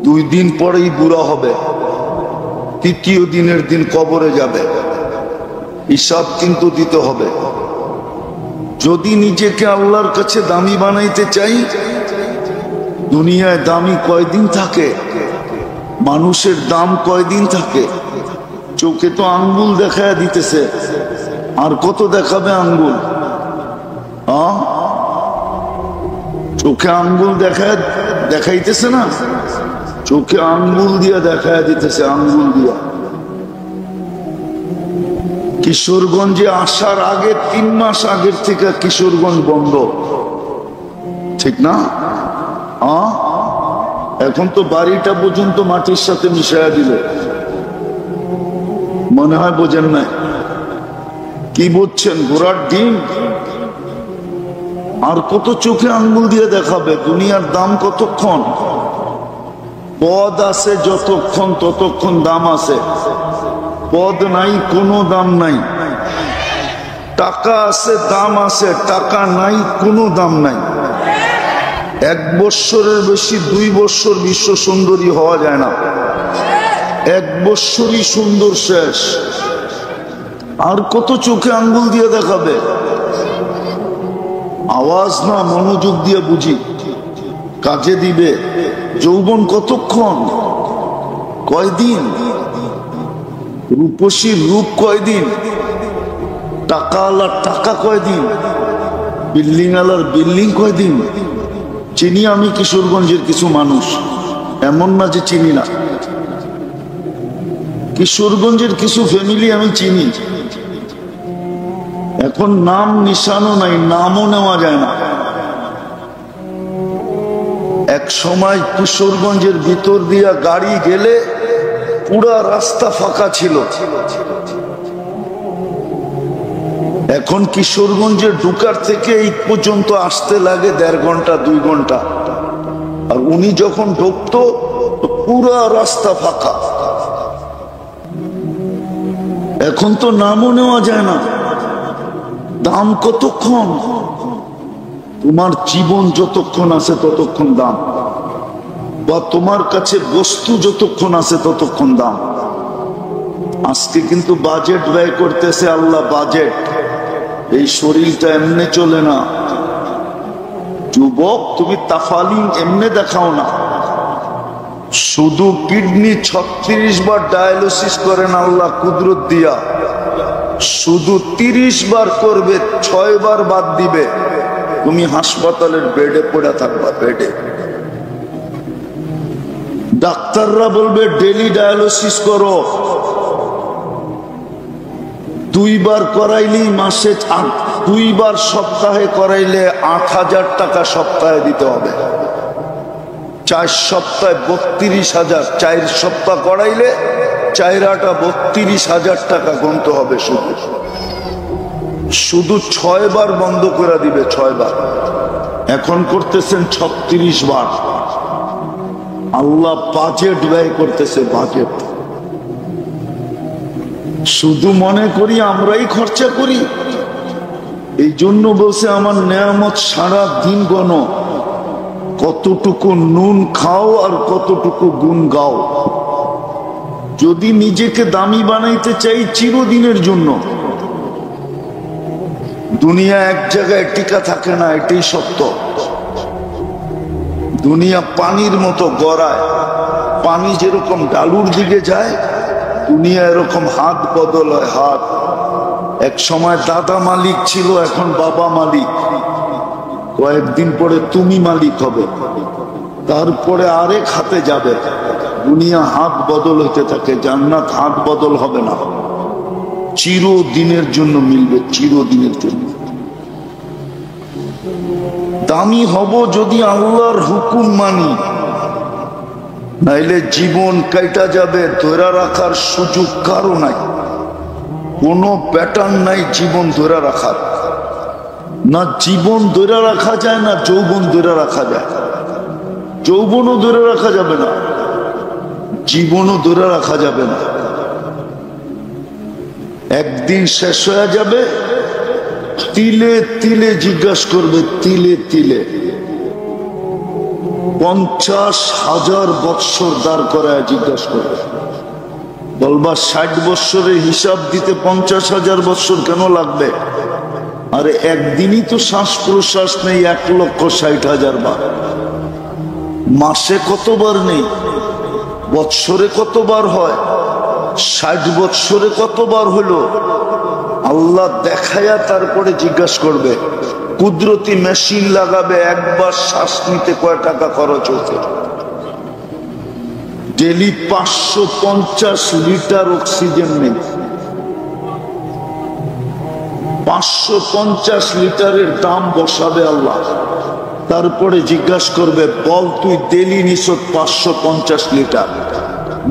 2 দিন পরেই বুড়া হবে, 3য় দিনের দিন কবরে যাবে। হিসাব কিন্তু দিতে হবে। যদি নিজেকে আল্লাহর কাছে দামি বানাইতে চাই, দুনিয়ায় দামি কয়দিন থাকে? মানুষের দাম কয়দিন থাকে? চোখে তো আঙ্গুল দেখায় দিতেছে, আর কত দেখাবে আঙ্গুল? চোখে আঙ্গুল দেখাইতেছে না, চোখে আঙ্গুল দিয়া দেখায় দিতেছে, আঙ্গুল দিয়া। কিশোরগঞ্জে আসার আগে 3 মাস আগের থেকে কিশোরগঞ্জ বন্ধ, ঠিক না? এখন তো বাড়িটা পর্যন্ত মাটির সাথে মিশাইয়া দিল। মনে হয় বোঝেন না। কি বুঝছেন? ঘোড়ার ডিম। আর কত চোখে আঙ্গুল দিয়ে দেখাবে? দুনিয়ার দাম কতক্ষণ? পদ আছে যতক্ষণ ততক্ষণ দাম আছে, পদ নাই কোনো দাম নাই। টাকা আছে দাম আছে, টাকা নাই কোনো দাম নাই। 1 বৎসরের বেশি 2 বৎসর বিশ্ব সুন্দরী হওয়া যায় না। 1 বৎসরই সুন্দর শেষ। আর কত চোখে আঙ্গুল দিয়ে দেখাবে? আওয়াজ না, মনোযোগ দিয়ে বুঝি, কাজে দিবে। যৌবন কতক্ষণ? কয়দিন? রূপসীর রূপ কয়দিন? টাকা আলার টাকা কয়দিন? বিল্ডিং আলার বিল্ডিং কয়দিন? চিনি আমি কিশোরগঞ্জের কিছু মানুষ, এমন না যে চিনি না। কিশোরগঞ্জের কিছু ফ্যামিলি আমি চিনি, এখন নাম নিশানও নাই, নামও নেওয়া যায় না। এক সময় কিশোরগঞ্জের ভিতর দিয়া গাড়ি গেলে পুরা রাস্তা ফাঁকা ছিল। এখন কিশোরগঞ্জের ঢুকার থেকে এই পর্যন্ত আসতে লাগে 1.5 ঘন্টা 2 ঘন্টা। আর উনি যখন ঢুকতো পুরা রাস্তা ফাঁকা। এখন তো নামও নেওয়া যায় না। দাম কতক্ষণ? তোমার জীবন যতক্ষণ আছে ততক্ষণ দাম, বা তোমার কাছে বস্তু যতক্ষণ আছে ততক্ষণ দাম। আজকে কিন্তু বাজেট ব্যয় করতেছে আল্লাহ, বাজেট। এই শরীরটা এমনি চলে না। যুবক, তুমি তাফালিং এমনি দেখাও না। শুধু কিডনি 36 বার ডায়ালিসিস করেন আল্লাহ কুদরত দিয়া। শুধু 30 বার করবে, 6 বার বাদ দিবে, তুমি হাসপাতালের বেডে পড়ে থাকবা। বেডে ডাক্তাররা বলবে ডেলি ডায়ালিসিস করো। 2 বার করাইলেই মাসে 2 বার সপ্তাহে করাইলে 8,000 টাকা সপ্তাহে দিতে হবে। 4 সপ্তাহে 32,000। 4 সপ্তাহ করাইলে 4 32,000 টাকা গুনতে হবে। শুধু 6 বার বন্ধ করে দিবে, 6 বার। এখন করতেছেন 36 বার। আল্লাহ বাজেট ব্যয় করতেছে, বাজেট। শুধু মনে করি আমরাই খরচা করি। এই জন্য বলছে আমার নেয়ামত সারা দিন গণো, কতটুকু নুন খাও আর কতটুকু গুণ গাও। যদি নিজেকে দামি বানাইতে চাই চিরদিনের জন্য, দুনিয়া এক জায়গায় টিকা থাকে না, এটাই সত্য। দুনিয়া পানির মতো গড়ায়। পানি যেরকম ডালুর দিকে যায়, দুনিয়া এরকম হাত বদল হয়, হাত। এক সময় দাদা মালিক ছিল, এখন বাবা মালিক। কয়েকদিন পরে তুমি মালিক হবে, তারপরে আরেক হাতে যাবে। দুনিয়া হাত বদল হইতে থাকে, জান্নাত হাত বদল হবে না, চিরদিনের জন্য মিলবে, চিরদিনের জন্য। দামি হব যদি আল্লাহর হুকুম মানি, নাইলে জীবন কাইটা যাবে। ধরে রাখার সুযোগ কারো নাই, কোনো প্যাটার্ন নাই জীবন ধরে রাখার। না জীবন ধরে রাখা যায়, না যৌবন ধরে রাখা যায়। যৌবনও ধরে রাখা যাবে না, জীবনও ধরে রাখা যাবে না। একদিন শেষ হয়ে যাবে। তিলে তিলে জিজ্ঞাসা করবে, তিলে তিলে। 50,000 বৎসর দাঁড় করায় জিজ্ঞাসা করবে। বলবা 60 বৎসরের হিসাব দিতে 50,000 বৎসর কেন লাগবে? আরে একদিনই তো শ্বাস প্রশ্বাস নেই 1,60,000 বার। মাসে কতবার নেই? বৎসরে কতবার হয়? 60 বৎসরে কতবার হলো? আল্লাহ দেখায়া তারপরে জিজ্ঞাসা করবে। কুদরতি মেশিন লাগাবে, একবার শ্বাস নিতে কয় টাকা খরচ হচ্ছে। ডেলি 550 লিটার অক্সিজেন নেই। 550 লিটারের দাম বসাবে আল্লাহ। তারপরে জিজ্ঞাসা করবে, বল তুই ডেলি নিছস 550 লিটার,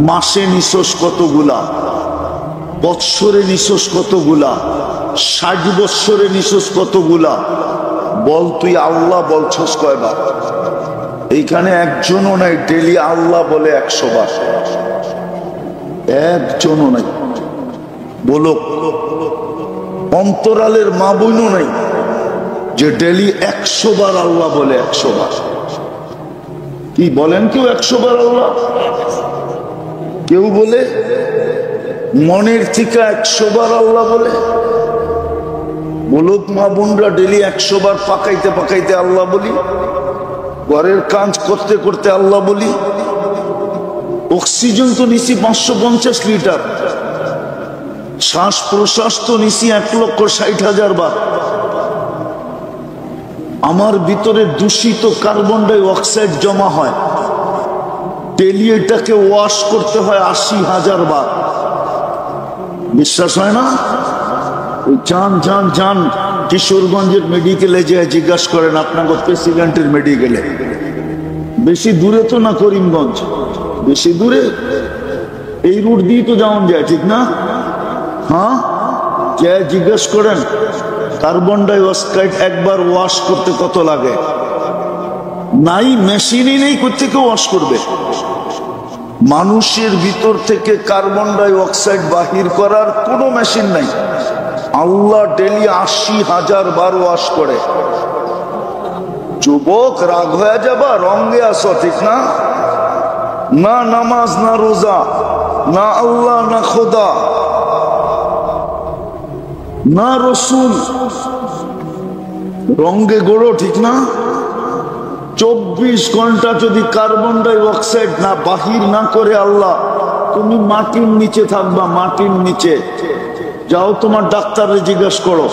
মাসে নিছস কতগুলা, বৎসরে নিছস কতগুলা, 60 বৎসরে নিছস কতগুলা, বল তুই আল্লাহ বলছস কয়বার? এইখানে একজনও নাই ডেলি আল্লাহ বলে 100 বার, একজনও নাই। বলো অন্তরালের মা বোনও নাই যে ডেলি 100 বার আল্লাহ বলে, 100 বার। কি বলেন কেউ 100 বার আল্লাহ? কেউ বলে মনের থেকে 100 বার আল্লাহ বলে? বলুক মা বোনরা, ডেলি 100 বার পাকাইতে পাকাইতে আল্লাহ বলি, ঘরের কাজ করতে করতে আল্লাহ বলি। অক্সিজেন তো নিছি 550 লিটার, শ্বাস প্রশ্বাস তো নিছি 1,60,000 বার। আমার ভিতরে দূষিত কার্বন ডাই অক্সাইড জমা হয়, ডেলি এটাকে ওয়াশ করতে হয় 80,000 বার। বিশ্বাস হয় না? যান যান যান কিশোরগঞ্জের মেডিকেলে যে জিজ্ঞাসা করেন, আপনাকে প্রেসিডেন্টের মেডিকেলে। বেশি দূরে তো না করিমগঞ্জ, বেশি দূরে এই রুট দিয়ে তো যাওয়া যায়, ঠিক না? হ্যাঁ, যে জিজ্ঞাসা করেন কার্বন ডাই অক্সাইড একবার ওয়াশ করতে কত লাগে? নাই, মেশিনই নেই, কোত্থেকে ওয়াশ করবে? মানুষের ভিতর থেকে কার্বন ডাই অক্সাইড বাহির করার কোনো মেশিন নাই। আল্লাহ ডেলি 80,000 বার ওয়াশ করে। যুবক, রাগ হয়ে যাবা, রঙে আসো, ঠিক না? না নামাজ, না রোজা, না আল্লাহ, না খোদা, না রসুল, রঙে গড়ো, ঠিক না? 24 ঘন্টা যদি কার্বন ডাই অক্সাইড না বাহির না করে আল্লাহ, তুমি মাটির নিচে থাকবা, মাটির নিচে। যাও তোমার ডাক্তারে জিজ্ঞেস করো,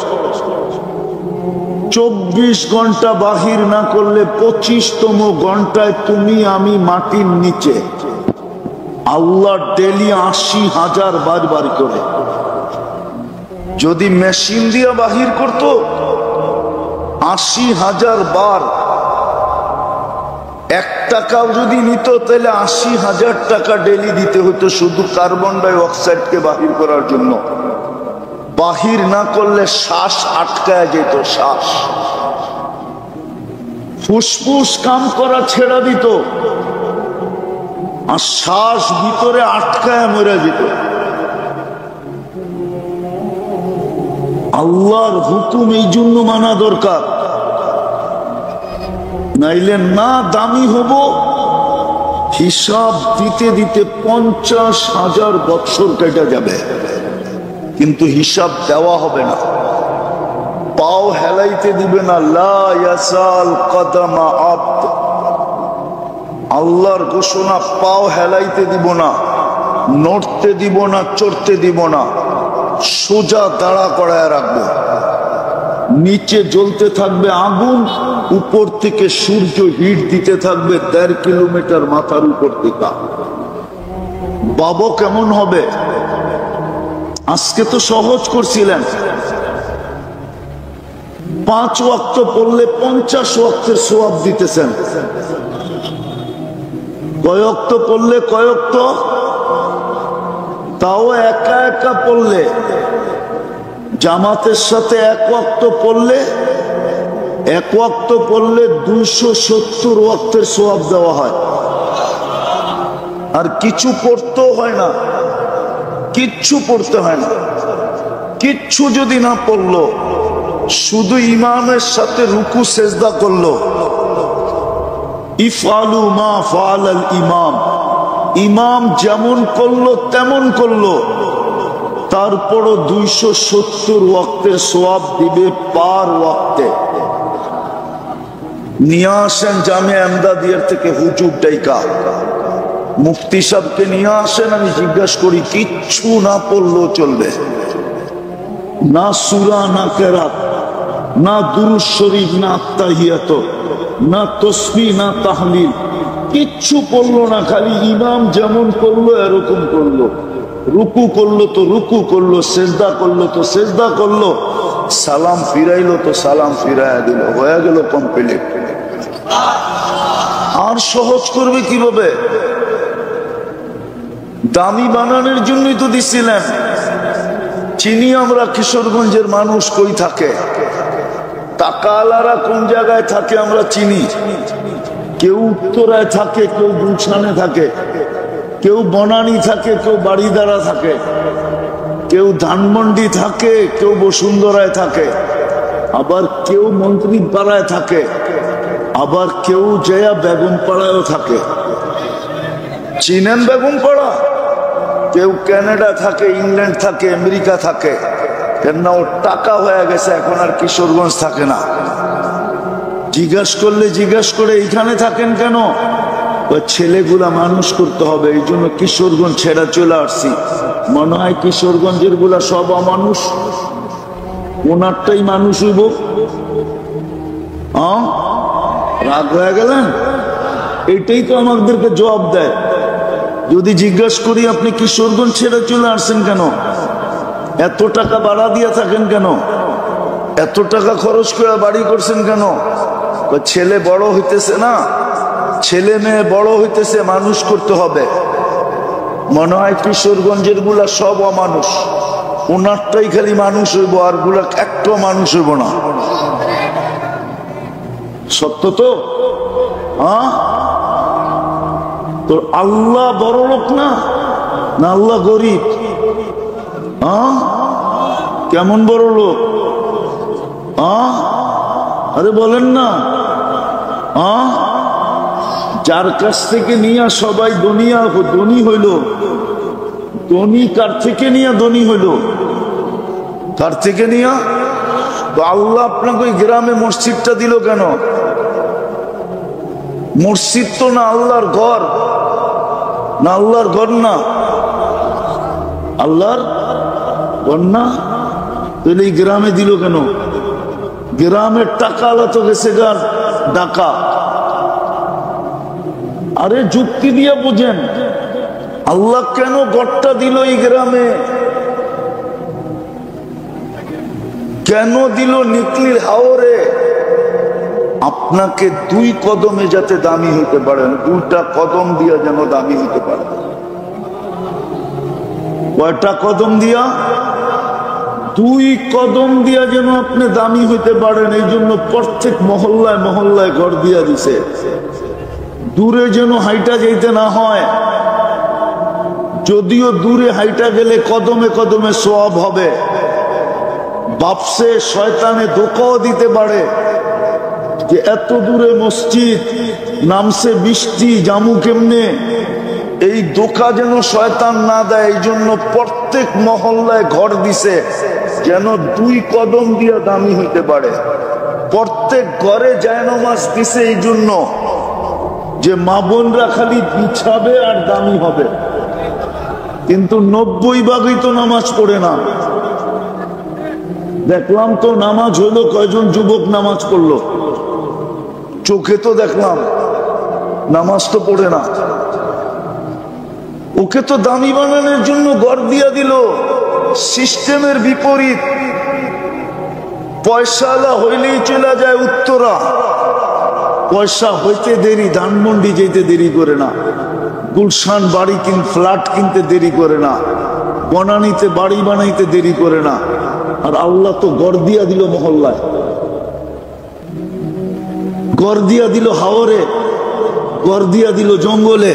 24 ঘন্টা বাহির না করলে 25তম ঘন্টায় তুমি আমি মাটির নিচে। আল্লাহ ডেলি 80,000 বার বার করে। যদি মেশিন দিয়ে বাহির করত 80,000 বার, 1 টাকাও যদি নিত তাহলে 80,000 টাকা ডেলি দিতে হতো শুধু কার্বন ডাই অক্সাইডকে বাহির করার জন্য। বাহির না করলে শ্বাস আটকায় যেত, শ্বাস, ফুসফুস কাম করা ছেড়ে দিত, আর শ্বাস ভিতরে আটকায় মরে যেত। আল্লাহর হুকুম এই জন্য মানা দরকার, নাইলে না দামি হব, হিসাব দিতে দিতে 50,000 বৎসর কেটে যাবে, কিন্তু হিসাব দেওয়া হবে না। পাও হেলাইতে দিবে না। লা ইয়াসাল কদমা আবদ, আল্লাহর ঘোষণা, পাও হেলাইতে দিব না, নড়তে দিব না, চড়তে দিব না, সোজা দাঁড়া করায় রাখবো। নিচে জ্বলতে থাকবে আগুন, উপর থেকে সূর্য হিট দিতে থাকবে 1.5 কিলোমিটার মাথার উপর থেকে। বাবা কেমন হবে? আজকে তো সহজ করছিলেন, 5 ওয়াক্ত পড়লে 50 ওয়াক্তের সওয়াব দিতেছেন। কয়ক্ত পড়লে কয়ক্ত? তাও একা একা পড়লে, জামাতের সাথে 1 ওয়াক্ত পড়লে, 1 ওয়াক্ত পড়লে 270 ওয়াক্তের সওয়াব দেওয়া হয়। আর কিছু পড়তেও হয় না, কিচ্ছু পড়তে হয় না। কিচ্ছু যদি না পড়লো, শুধু ইমামের সাথে রুকু সেজদা করলো, ইফআলু মা ফাআলাল ইমাম, ইমাম যেমন করলো তেমন করলো, তারপরও 270 ওয়াক্তের সওয়াব দিবে পার ওয়াক্তে। নিয়ে আসেন জামিয়া এমদাদিয়ার থেকে হুজুর ডাইকা, মুফতি সাহেবকে নিয়ে আসেন, আমি জিজ্ঞাসা করি, কিচ্ছু না পড়লেও চলবে না? সূরা, না কেরাত, না দুরূদ শরীফ, না আত্তাহিয়াত, না তাসবিহ, না তাহলিল, কিচ্ছু পড়লো না। খালি ইমাম যেমন করলো এরকম করলো, রুকু করলো তো রুকু করলো, সেজদা করলো তো সেজদা করলো, সালাম ফিরাইলো তো সালাম ফিরাইয়া দিল, হয়ে গেল কমপ্লিট। আর সহজ করবে কিভাবে? দামি বানানোর জন্যই তো দিছিলেন। চিনি আমরা কিশোরগঞ্জের মানুষ কই থাকে, টাকাওয়ালারা কোন জায়গায় থাকে আমরা চিনি। কেউ উত্তরায় থাকে, কেউ গুলশানে থাকে, কেউ বনানী থাকে, কেউ বাড়িদারা থাকে, কেউ ধানমন্ডি থাকে, কেউ বসুন্ধরায় থাকে, আবার কেউ মন্ত্রী পাড়ায় থাকে, আবার কেউ জয়া বেগম পাড়ায়ও থাকে। চিনেন বেগম পাড়া? কেউ কানাডা থাকে, ইংল্যান্ড থাকে, আমেরিকা থাকে, কেননা ওর টাকা হয়ে গেছে, এখন আর কিশোরগঞ্জ থাকে না। জিজ্ঞাস করে এইখানে থাকেন কেন? ওই ছেলেগুলা মানুষ করতে হবে, এই জন্য কিশোরগঞ্জ ছেড়া চলে আসছি। মনে হয় কিশোরগঞ্জের গুলা সব অমানুষ, ওনারটাই মানুষ হইব। রাগ হয়ে গেলেন? এইটাই তো আমাদেরকে জবাব দেয়। যদি জিজ্ঞাসা করি আপনি কিশোরগঞ্জ ছেড়ে চলে আসছেন কেন, এত টাকা ভাড়া দিয়ে থাকেন কেন, এত টাকা খরচ করে বাড়ি করছেন কেন? ছেলে বড় হইতেছে না, ছেলে মেয়ে বড় হইতেছে, মানুষ করতে হবে। মনে হয় কিশোরগঞ্জের গুলা সব অমানুষ, ওনারটাই খালি মানুষ হইব, আর গুলা একটা মানুষ হইব না। সত্য তো? তো আল্লাহ বড় লোক না, না আল্লাহ গরিব? কেমন বড় লোক? আরে বলেন না। যার কাছ থেকে নিয়ে সবাই ধনী হইল, ধনী কার থেকে নিয়ে ধনী হইল? কার থেকে নিয়ে? তো আল্লাহ আপনাকে ওই গ্রামে মসজিদটা দিল কেন? মসজিদ তো না আল্লাহর ঘর, না আল্লাহর ঘর না, আল্লাহর ঘর না, তাহলে এই গ্রামে দিল কেন? গ্রামের টাকা আলা তো গেছে গার ডাকা। আরে যুক্তি দিয়ে বুঝেন, আল্লাহ কেন ঘরটা দিল এই গ্রামে? কেন দিল নিকলির হাওরে? আপনাকে 2 কদমে যাতে দামি হইতে পারেন, 2টা কদম দিয়া যেন দামি হইতে পারে। কয়টা কদম দিয়া? 2 কদম দিয়া যেন আপনি দামি হইতে পারেন। এই জন্য প্রত্যেক মহল্লায় মহল্লায় ঘর দিয়া দিছে, দূরে যেন হাইটা যাইতে না হয়। যদিও দূরে হাইটা গেলে কদমে কদমে সওয়াব হবে, বাপসে শয়তানে ধোঁকাও দিতে পারে যে এত দূরে মসজিদ, নামছে বৃষ্টি, জামু কেমনে, এই ধোঁকা যেন শয়তান না দেয়। এই জন্য প্রত্যেক মহল্লায় ঘর দিছে যেন 2 কদম দিয়া দামি হইতে পারে। প্রত্যেক ঘরে জায়নামাজ দিছে এই জন্য যে মা বোনরা খালি বিছাবে আর দামি হবে। কিন্তু 90% তো নামাজ পড়ে না। দেখলাম তো নামাজ হইলো, কয়জন যুবক নামাজ পড়লো, চোখে তো দেখলাম, নামাজ তো পড়ে না। ওকে তো দামি বানানোর জন্য ঘর দিয়া দিল, সিস্টেমের বিপরীত। পয়সাওয়ালা হইলেই চলে যায় উত্তরা, পয়সা হইতে দেরি, ধানমন্ডি যেতে দেরি করে না, গুলশান বাড়ি ফ্ল্যাট কিনতে দেরি করে না, বনানীতে বাড়ি বানাইতে দেরি করে না। আর আল্লাহ তো ঘর দিয়া দিল মহল্লায়, ঘর দিয়া দিল হাওরে, ঘর দিয়া দিল জঙ্গলে,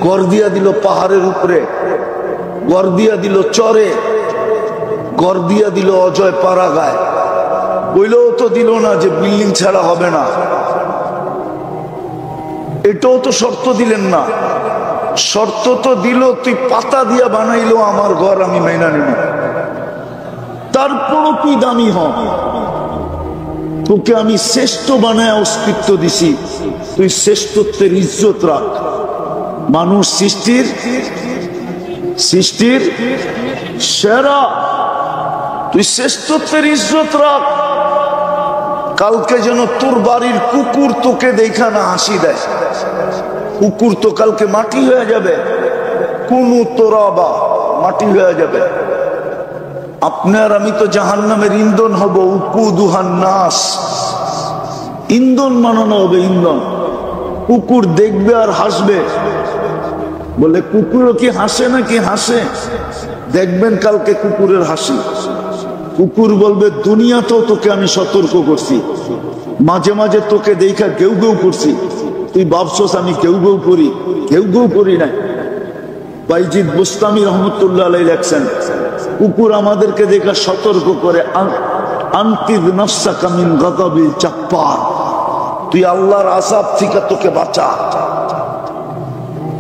ঘর দিয়া দিল পাহাড়ের উপরে, ঘর দিয়া দিল চরে, ঘর দিয়া দিল অজয় পাড়াগায়। বইলেও তো দিল না যে বিল্ডিং ছাড়া হবে না, এটাও তো শর্ত দিলেন না। শর্ত তো দিল তুই পাতা দিয়া বানাইলো আমার ঘর, আমি মাইনা নিব, তারপরও তুই দামি হ, তোকে আমি শ্রেষ্ঠ বানায় অস্তিত্ব দিছি, তুই শ্রেষ্ঠত্বের ইজ্জত রাখ। মানুষ সৃষ্টির সেরা, তুই শ্রেষ্ঠত্বের ইজ্জত রাখ। কালকে যেন তোর বাড়ির কুকুর তোকে দেখা না হাসি দেয়। কুকুর তো কালকে মাটি হয়ে যাবে, কুনু তোরা বা মাটি হয়ে যাবে। আপনার আমি তো জাহান্নামের ইন্ধন হব, উকুদুহান নাস, ইন্ধন বানানো হবে, ইন্ধন। কুকুর দেখবে আর হাসবে, বলে কুকুরও কি হাসে নাকি? হাসে। দেখবেন কালকে কুকুরের হাসি। কুকুর বলবে দুনিয়াতেও তোকে আমি সতর্ক করছি, মাঝে মাঝে তোকে দেখা কেউ কেউ করছি, তুই ভাবছস আমি কেউ কেউ করি? কেউ কেউ করি নাই। বাইজিদ বুস্তামি রহমতুল্লাহ আলাইহি লেখছেন, কুকুর আমাদেরকে দেখা সতর্ক করে, আনকিদ নাফসাকা মিন গাযাবিল জাব্বার, তুই আল্লাহর আযাব থেকে তোকে বাঁচা,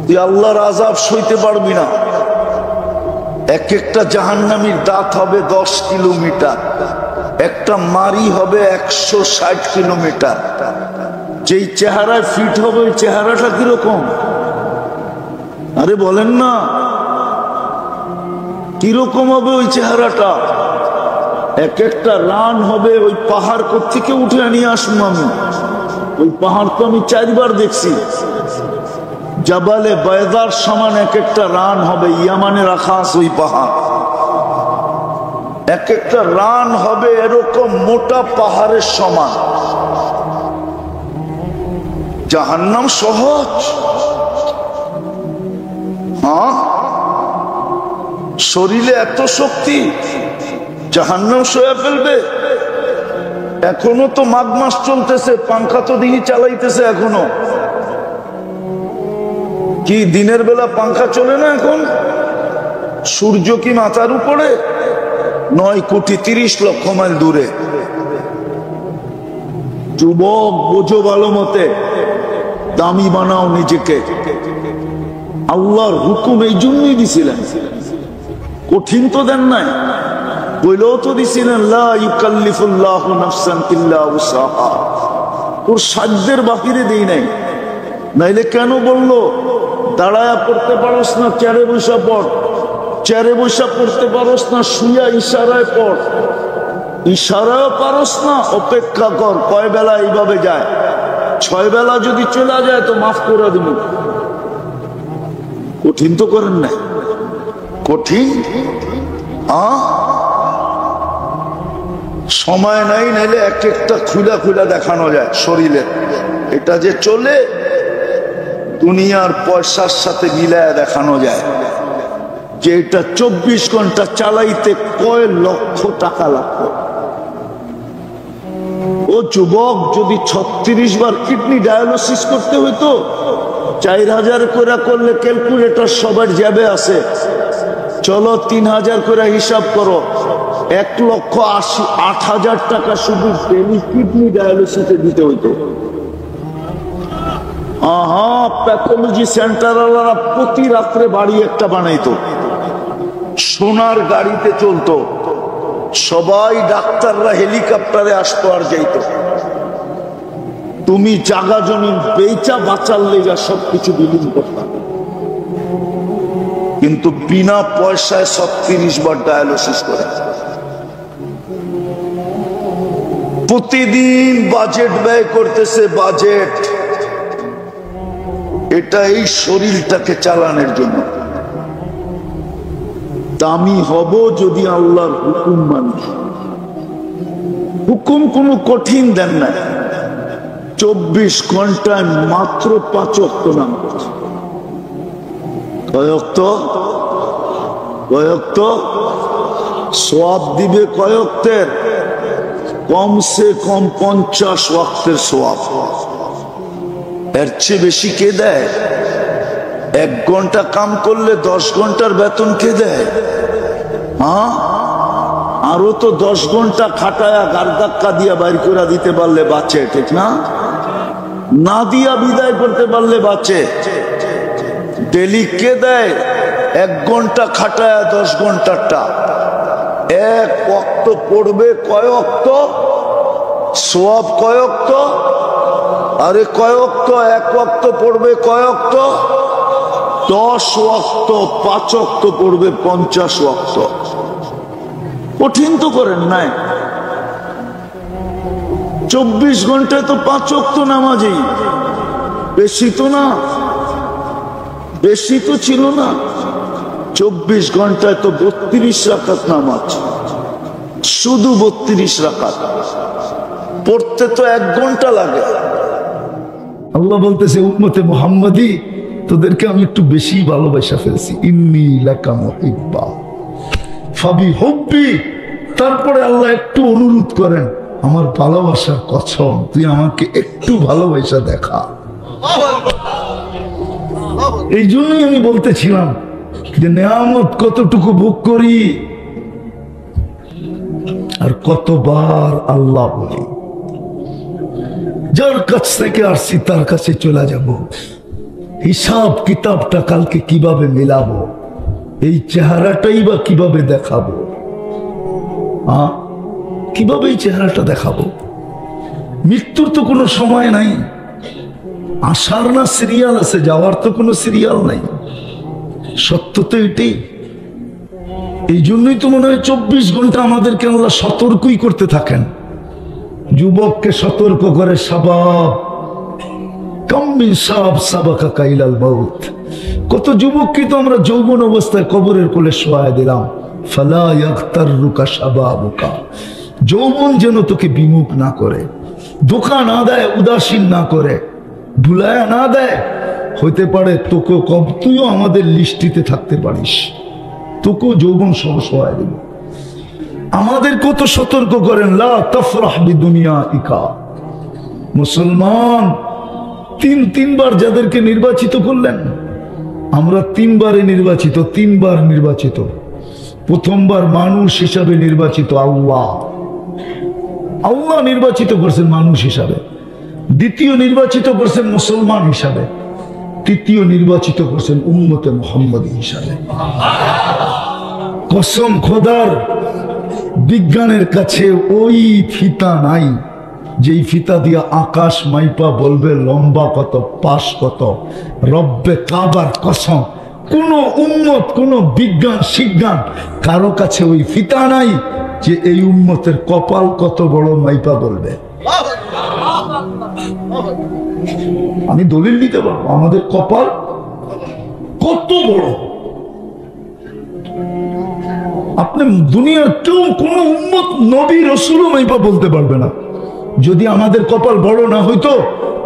তুই আল্লাহর আযাব সইতে পারবি না। এক একটা জাহান্নামীর দাঁত হবে 10 কিলোমিটার, একটা মারি হবে 160 কিলোমিটার। যেই চেহারায় ফিট হবে ওই চেহারাটা কিরকম? আরে বলেন না, কিরকম হবে ওই চেহারাটা? এক একটা রান হবে। ওই পাহাড় কোত্থেকে উঠে নিয়ে আসবো আমি? ওই পাহাড় তো আমি 4 বার দেখছি। জাবালে বায়দার সমান এক একটা রান হবে। ইয়ামানে রাখা আছে ওই পাহাড়। এক একটা রান হবে এরকম মোটা পাহাড়ের সমান। জাহান্নাম সহজ? হ্যাঁ, শরীরে এত শক্তি, জাহান্নাম সয়ে ফেলবে। এখনো তো মাঘ মাস চলতেছে, পাঙ্খা তো দিহি চালাইতেছে এখনো। কি দিনের বেলা পাঙ্খা চলে না এখন? সূর্য কি মাথার উপরে? 9 কোটি 30 লক্ষ মাইল দূরে। যুবক, বোঝো ভালো মতে, দামি বানাও নিজেকে। আল্লাহর হুকুম এই জন্যই দিছিলেন, কঠিন তো দেন নাই। বইলেও তো দিছিলেন লা ইউকাল্লিফুল্লাহু নাফসান ইল্লা উসাহা, ওর সাধ্যের বাহিরে দেই নাই। নাইলে কেন বললো দাঁড়ায়া পড়তে পারস না, চেয়ারে বসা পড়। চেয়ারে বসা পড়তে পারস না, শুয়া ইশারায় পড়। ইশারায় পারস না, অপেক্ষা কর। কয় বেলা এইভাবে যায়? 6 বেলা যদি চলে যায় তো মাফ করে দিব। কঠিন তো করেন নাই? কঠিন? সময় নাই, নাইলে এক একটা খুলা খুলা দেখানো যায় শরীরে। এটা যে চলে, দুনিয়ার পয়সার সাথে মিলায় দেখানো যায় যে এটা 24 ঘন্টা চালাইতে কয় লক্ষ টাকা লাগবে। ও যুবক, যদি 36 বার কিডনি ডায়ালিসিস করতে হইতো, 4000 করে করলে ক্যালকুলেটর সবার জ্যাবে আছে। চলো 3000 করে হিসাব করো, 1,80,000 টাকা শুধু ডেলি কিডনি ডায়ালিসিসে দিতে হইতো। প্যাথোলজি সেন্টার প্রতি রাত্রে বাড়ি একটা বানাইতো, সোনার গাড়িতে চলতো। সবাই ডাক্তাররা হেলিকপ্টারে আসতো আর যাইতো। তুমি জাগা জমিন বেচা বাঁচার লেগা সবকিছু বিলীন করতাম, কিন্তু বিনা পয়সায় 36 বার ডায়ালিসিস করে। প্রতিদিন বাজেট ব্যয় করতেছে, বাজেট। এটা এই শরীরটাকে চালানোর জন্য। দামি হব যদি আল্লাহর হুকুম মানি। হুকুম কোনো কঠিন দেন না। 24 ঘন্টায় মাত্র 5 ওয়াক্ত নামাজ। কয় ওয়াক্ত? কয় ওয়াক্ত? সওয়াব দিবে কয় ওয়াক্তের? কমসে কম 50 ওয়াক্তের সওয়াব। এর চেয়ে বেশি কে দেয়? 1 ঘন্টা কাম করলে 10 ঘন্টার বেতন কে দেয়? আরো তো 10 ঘন্টা খাটায়া গার ধাক্কা দিয়া বাইর করে দিতে পারলে বাঁচে, ঠিক না? না দিয়া বিদায় করতে পারলে বাঁচে। ডেলি কে দেয়? 1 ঘন্টা খাটায়া 10 ঘন্টারটা। 1 ওয়াক্ত পড়বে কয় ওয়াক্ত? সওয়াব কয় ওয়াক্ত? আরে কয় ওয়াক্ত? 1 ওয়াক্ত পড়বে কয় ওয়াক্ত? 10 ওয়াক্ত। 5 ওয়াক্ত পড়বে 50 ওয়াক্ত। কঠিন তো করেন নাই। 24 ঘন্টায় তো 5 ওয়াক্ত নামাজই, বেশি তো না, বেশি তো ছিল না। 24 ঘন্টায় তো 32 রাকাত নামাজ, শুধু 32 রাকাত পড়তে তো 1 ঘন্টা লাগে। আল্লাহ বলতেছে, উম্মতে মুহাম্মাদি, তোদেরকে আমি একটু বেশি ভালোবাসা ফেলছি। ইন্নী লাকা মুহিব্বা ফাবিহুব্বি। তারপরে আল্লাহ একটু অনুরোধ করেন, আমার ভালোবাসার কসম, তুই আমাকে একটু ভালোবাসা দেখা। এই জন্যই আমি বলতেছিলাম যে নেয়ামত কতটুকু ভোগ করি আর কতবার আল্লাহ বলি। যার কাছ থেকে আসছি তার কাছে চলে যাব। হিসাব কিতাবটা কালকে কিভাবে মিলাবো? এই চেহারাটাই বা কিভাবে দেখাবো? কিভাবে এই চেহারাটা দেখাবো? মৃত্যুর তো কোনো সময় নাই, আসার না সিরিয়াল আছে, যাওয়ার তো কোনো সিরিয়াল নাই। সত্য তো এটাই। এই জন্যই তো মনে হয় 24 ঘন্টা আমাদেরকে আল্লাহ সতর্কই করতে থাকেন। যুবককে সতর্ক করে, শাবাব কাম্মিন সাব সাবাকা কাইলাল মাউত। কত যুবককে তো আমরা যৌবন অবস্থায় কবরের কোলে শোয়ায় দিলাম। ফালা ইয়াগতাররুকা শাবাবুকা, যৌবন যেন তোকে বিমুখ না করে, ধোঁকা না দেয়, উদাসীন না করে, ভুলায় না দেয়। হইতে পারে তোকে তুইও আমাদের লিস্টিতে থাকতে পারিস, তোকেও যৌবন সহ শোয়ায় দেব। আমাদের কত সতর্ক করেন, লা তাফরাহ বিদুনিয়াইকা। মুসলমান তিনবার যাদেরকে নির্বাচিত করলেন, আমরা 3 বারে নির্বাচিত, 3 বার নির্বাচিত। প্রথমবার মানুষ হিসাবে নির্বাচিত আল্লাহ নির্বাচিত করছেন মানুষ হিসাবে। দ্বিতীয় নির্বাচিত করছেন মুসলমান হিসাবে। তৃতীয় নির্বাচিত করছেন উম্মতে মুহাম্মদী হিসাবে। কসম খোদার, বিজ্ঞানের কাছে ওই ফিতা নাই যেই ফিতা দিয়া আকাশ মাইপা বলবে লম্বা কত, পাশ কত। রব্বে কাবার কসম, কোন উম্মত, কোন বিজ্ঞান শিজ্ঞান কারো কাছে ওই ফিতা নাই যে এই উম্মতের কপাল কত বড় মাইপা বলবে। আমি দলিল দিতে পারবো আমাদের কপাল কত বড়। আপনি দুনিয়ার কেউ কোন উম্মত, নবী, রাসূলও মাইপা বলতে পারবে না। যদি আমাদের কপাল বড় না হইতো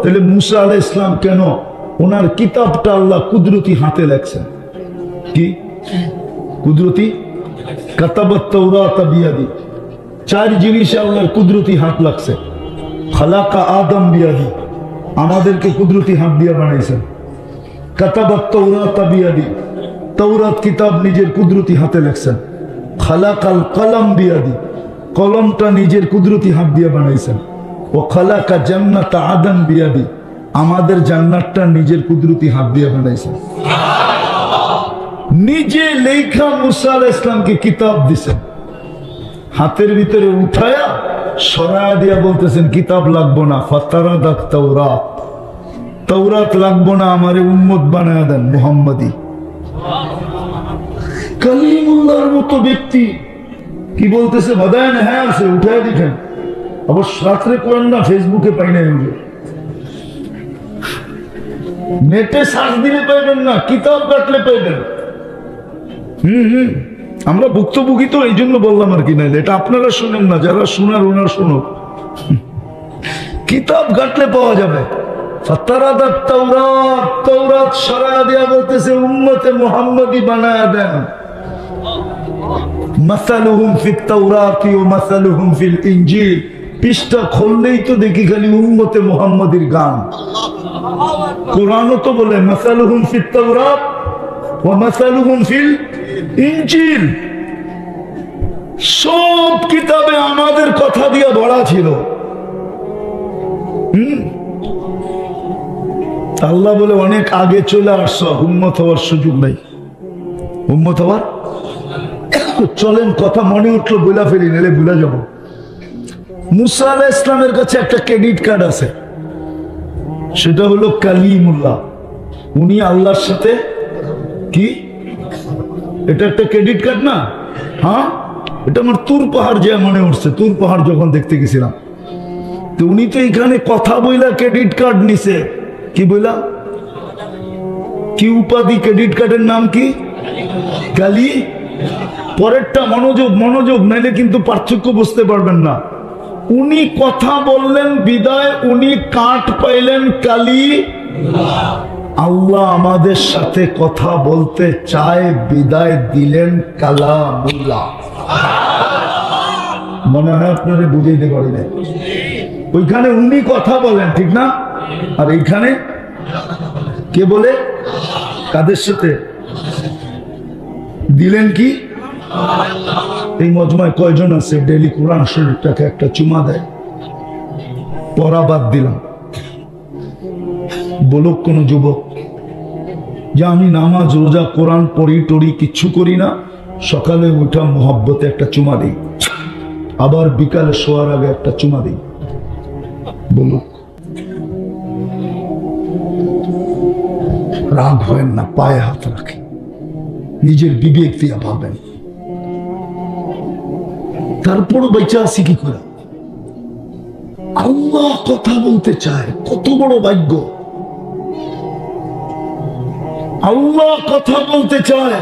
তাহলে মুসা আলাইহিস সালাম কেন ওনার কিতাবটা আল্লাহ কুদরতি হাতে লেখছেন? কি কুদরতি? কাতাবাত তাওরাত বিয়াদি। 4 জিনিসে আল্লাহর কুদরতি হাত লাগছে। খালাকা আদম বিয়াদি, আমাদেরকে কুদরতি হাত দিয়ে বানাইছেন। কাতাবাত তাওরাত বিয়াদি, তাওরাত কিতাব নিজের কুদরতি হাতে লেখছেন। খালাকাল কলম বিয়াদি, কলমটা নিজের কুদরতি হাত দিয়ে বানাইছেন। ও খালাকা জান্নাত আদম বিয়াদি, আমাদের জান্নাতটা নিজের কুদরতি হাত দিয়ে বানাইছেন। নিজে লেখা মুসা আলাইহিস সালামকে কিতাব দিছেন, হাতের ভিতরে উঠায়া সরায়া দিয়া বলতেছেন কিতাব লাগবো না, ফাতারাদাত তাওরাত, তাওরাত লাগবো না, আমারে উম্মত বানায়া দেন মুহাম্মদী। কালিমুল্লাহর মতো ব্যক্তি কি বলতেছে? বাদায় না, হ্যাঁ আছে, উঠায় দেখেন। অবশ্য রাত্রে করেন না, ফেসবুকে পাই না, নেটে সার্চ দিলে পাইবেন না, কিতাব কাটলে পাইবেন। আমরা ভুক্তভোগী তো, এই জন্য বললাম আর কি। না এটা আপনারা শুনেন না, যারা শোনার ওনার শুনুক। কিতাব ঘাটলে পাওয়া যাবে। ফাতারাদাত তাওরাত, তাওরাত সরায়া দিয়া বলতেছে উম্মতে মুহাম্মদী বানায়া দেন। মাসালুহুম ফিত তাওরাতি ওয়া মাসালুহুম ফিল ইনজিল, পৃষ্ঠা খুললেই তো দেখি খালি উম্মতে মুহাম্মদীর গান। কোরআনও তো বলে মাসালুহুম ফিত তাওরাত ওয়া মাসালুহুম ফিল ইনজিল। সব কিতাবে আমাদের কথা দিয়ে ভরা ছিল। আল্লাহ বলে অনেক আগে চলে আসছ, উম্মত হওয়ার সুযোগ নাই। উম্মত হওয়ার চলেন, কথা মনে উঠলো বইলা ফেলি, নাহলে ভুলে যাব। মুসা আলাইহিস সালামের কাছে একটা ক্রেডিট কার্ড আছে, সেটা হলো কালিমুল্লাহ। উনি আল্লাহর সাথে কি, এটা একটা ক্রেডিট কার্ড না? হ্যাঁ, এটা আমার তুর পাহাড় যে মনে উঠছে, তুর পাহাড় যখন দেখতে গেছিলাম, তো উনি তো এখানে কথা বইলা ক্রেডিট কার্ড নিছে। কি বইলা? কি উপাধি? ক্রেডিট কার্ডের নাম কি? কালি। পরেরটা মনোযোগ, মনোযোগ, নাইলে কিন্তু পার্থক্য বুঝতে পারবেন না। উনি কথা বললেন বিদায়, উনি কার্ড পাইলেন কালি। আল্লাহ আমাদের সাথে কথা বলতে চায়, বিদায় দিলেন কালামুল্লাহ। মনে হয় আপনারা বুঝাইতে পারি না। ওইখানে উনি কথা বলেন, ঠিক না? আর এইখানে কে বলে? কাদের সাথে দিলেন? কি এই মজমায় কয়জন আছে ডেইলি কোরআন শরীফটাকে একটা চুমা দেয়? পড়া বাদ দিলাম, বলুক কোন যুবক যে আমি নামাজ রোজা কোরআন পড়ি টড়ি কিচ্ছু করি না, সকালে উঠা মোহব্বতে একটা চুমা দিই, আবার বিকালে শোয়ার আগে একটা চুমা দিই? বলুক, রাগ হয় না, পায়ে হাত রাখে, নিজের বিবেক দিয়ে ভাবেন। তারপরও বেঁচে আছি কি করে? আল্লাহ কথা বলতে চায়, কত বড় ভাগ্য। আল্লাহ কথা বলতে চায়,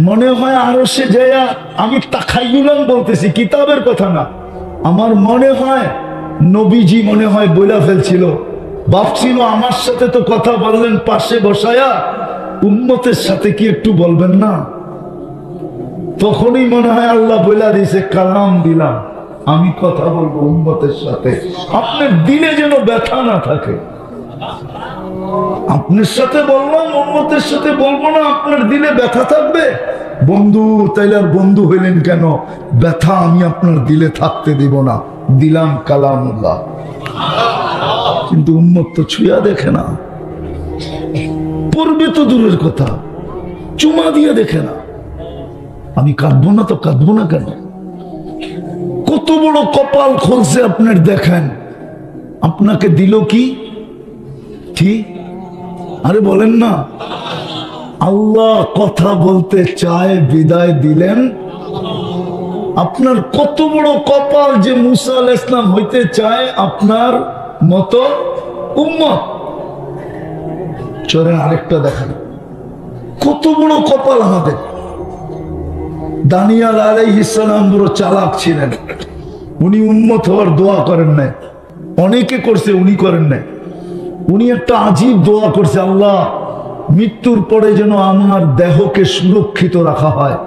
মনে হয় আরো সে যায়া, আমি তাখাইয়ুলান বলতেছি, কিতাবের কথা না, আমার মনে হয় নবীজি মনে হয় বইলা ফেলছিল, ভাবছিল আমার সাথে তো কথা বললেন পাশে বসায়া, উম্মতের সাথে কি একটু বলবেন না? তখনই মনে হয় আল্লাহ বইলা দিয়েছে, কালাম দিলাম, আমি কথা বলবো উম্মতের সাথে, আপনার দিলে যেন ব্যথা না থাকে। আপনার সাথে বললাম, উম্মতের সাথে বলবো না, আপনার দিলে ব্যথা থাকবে? বন্ধু, তাইলে আর বন্ধু হইলেন কেন? ব্যথা আমি আপনার দিলে থাকতে দিব না, দিলাম কালামুল্লাহ। কিন্তু উম্মত তো ছুঁয়া দেখে না, পড়বে তো দূরের কথা, চুমা দিয়ে দেখে না। আমি কাঁদবো না তো কাঁদবো না কেন? কত বড় কপাল খুলছে আপনার, দেখেন আপনাকে দিল কি? ঠিক, আরে বলেন না, আল্লাহ কথা বলতে চায়, বিদায় দিলেন। আপনার কত বড় কপাল যে মুসা আলাইহিস সালাম হইতে চায় আপনার মতো উম্মত। চলেন আরেকটা দেখেন, কত বড় কপাল আমাদের। দানিয়াল আলাইহিস সালাম বড় চালাক ছিলেন, উনি উম্মত হওয়ার দোয়া করেন নাই, অনেকে করছে, উনি করেন নাই। উনি একটা আজীব দোয়া করছে, আল্লাহ মৃত্যুর পরে যেন আমার দেহকে সুরক্ষিত রাখা হয়,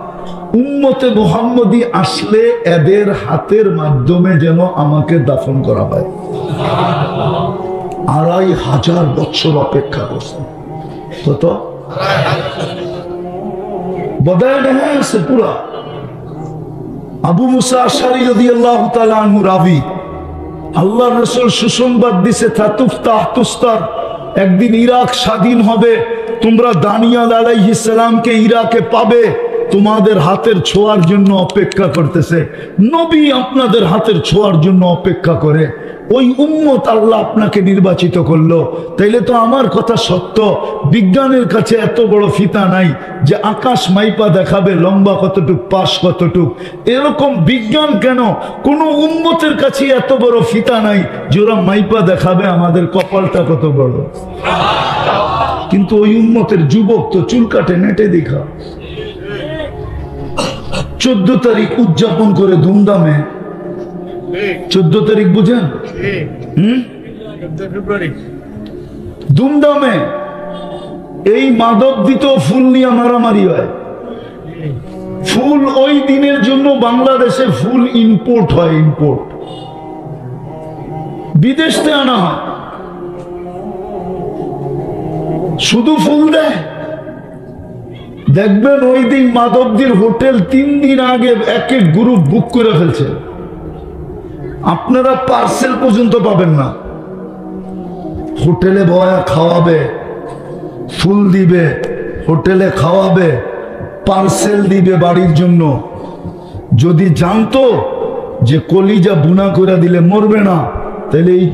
উম্মতে মুহাম্মদী আসলে এদের হাতের মাধ্যমে যেন আমাকে দাফন করা হয়। 2500 বছর অপেক্ষা করছে। কত বদায় নেই আছে পুরা। আবু মুসা আশআরী রাদিয়াল্লাহু তাআলা আনহু রাবী, আল্লাহ রাসূল সুসংবাদ দিছে, তুস্তার, একদিন ইরাক স্বাধীন হবে, তোমরা দানিয়াল আলাইহিস সালামকে ইরাকে পাবে, তোমাদের হাতের ছোঁয়ার জন্য অপেক্ষা করতেছে। নবী আপনাদের হাতের ছোঁয়ার জন্য অপেক্ষা করে, ওই উম্মত আল্লাহ আপনাকে নির্বাচিত করলো। তাইলে তো আমার কথা সত্য, বিজ্ঞানের কাছে এত বড় ফিতা নাই যে আকাশ মাইপা দেখাবে লম্বা কতটুক, পাশ কতটুক। এরকম বিজ্ঞান কেন, কোন উম্মতের কাছে এত বড় ফিতা নাই যে ওরা মাইপা দেখাবে আমাদের কপালটা কত বড়। কিন্তু ওই উম্মতের যুবক তো চুল কাটে নেটে দেখা, 14 তারিখ উদযাপন করে ধুমধামে। 14 তারিখ বুঝেন? ধুমধামে এই মাদক দিত, ফুল নিয়ে মারামারি হয়। ফুল ওই দিনের জন্য বাংলাদেশে ফুল ইম্পোর্ট হয়, ইম্পোর্ট বিদেশ থেকে আনা হয়, শুধু ফুল দেয়। দেখবেন ওই দিন মাদকদের হোটেল 3 দিন আগে এক এক গ্রুপ বুক করে ফেলছে, আপনারা পার্সেল পর্যন্ত পাবেন না। হোটেলে বয়া খাওয়াবে, ফুল দিবে, হোটেলে খাওয়াবে, পার্সেল দিবে বাড়ির জন্য। যদি জানতো যে কলিজা বুনা করে দিলে মরবে না, তাহলে এই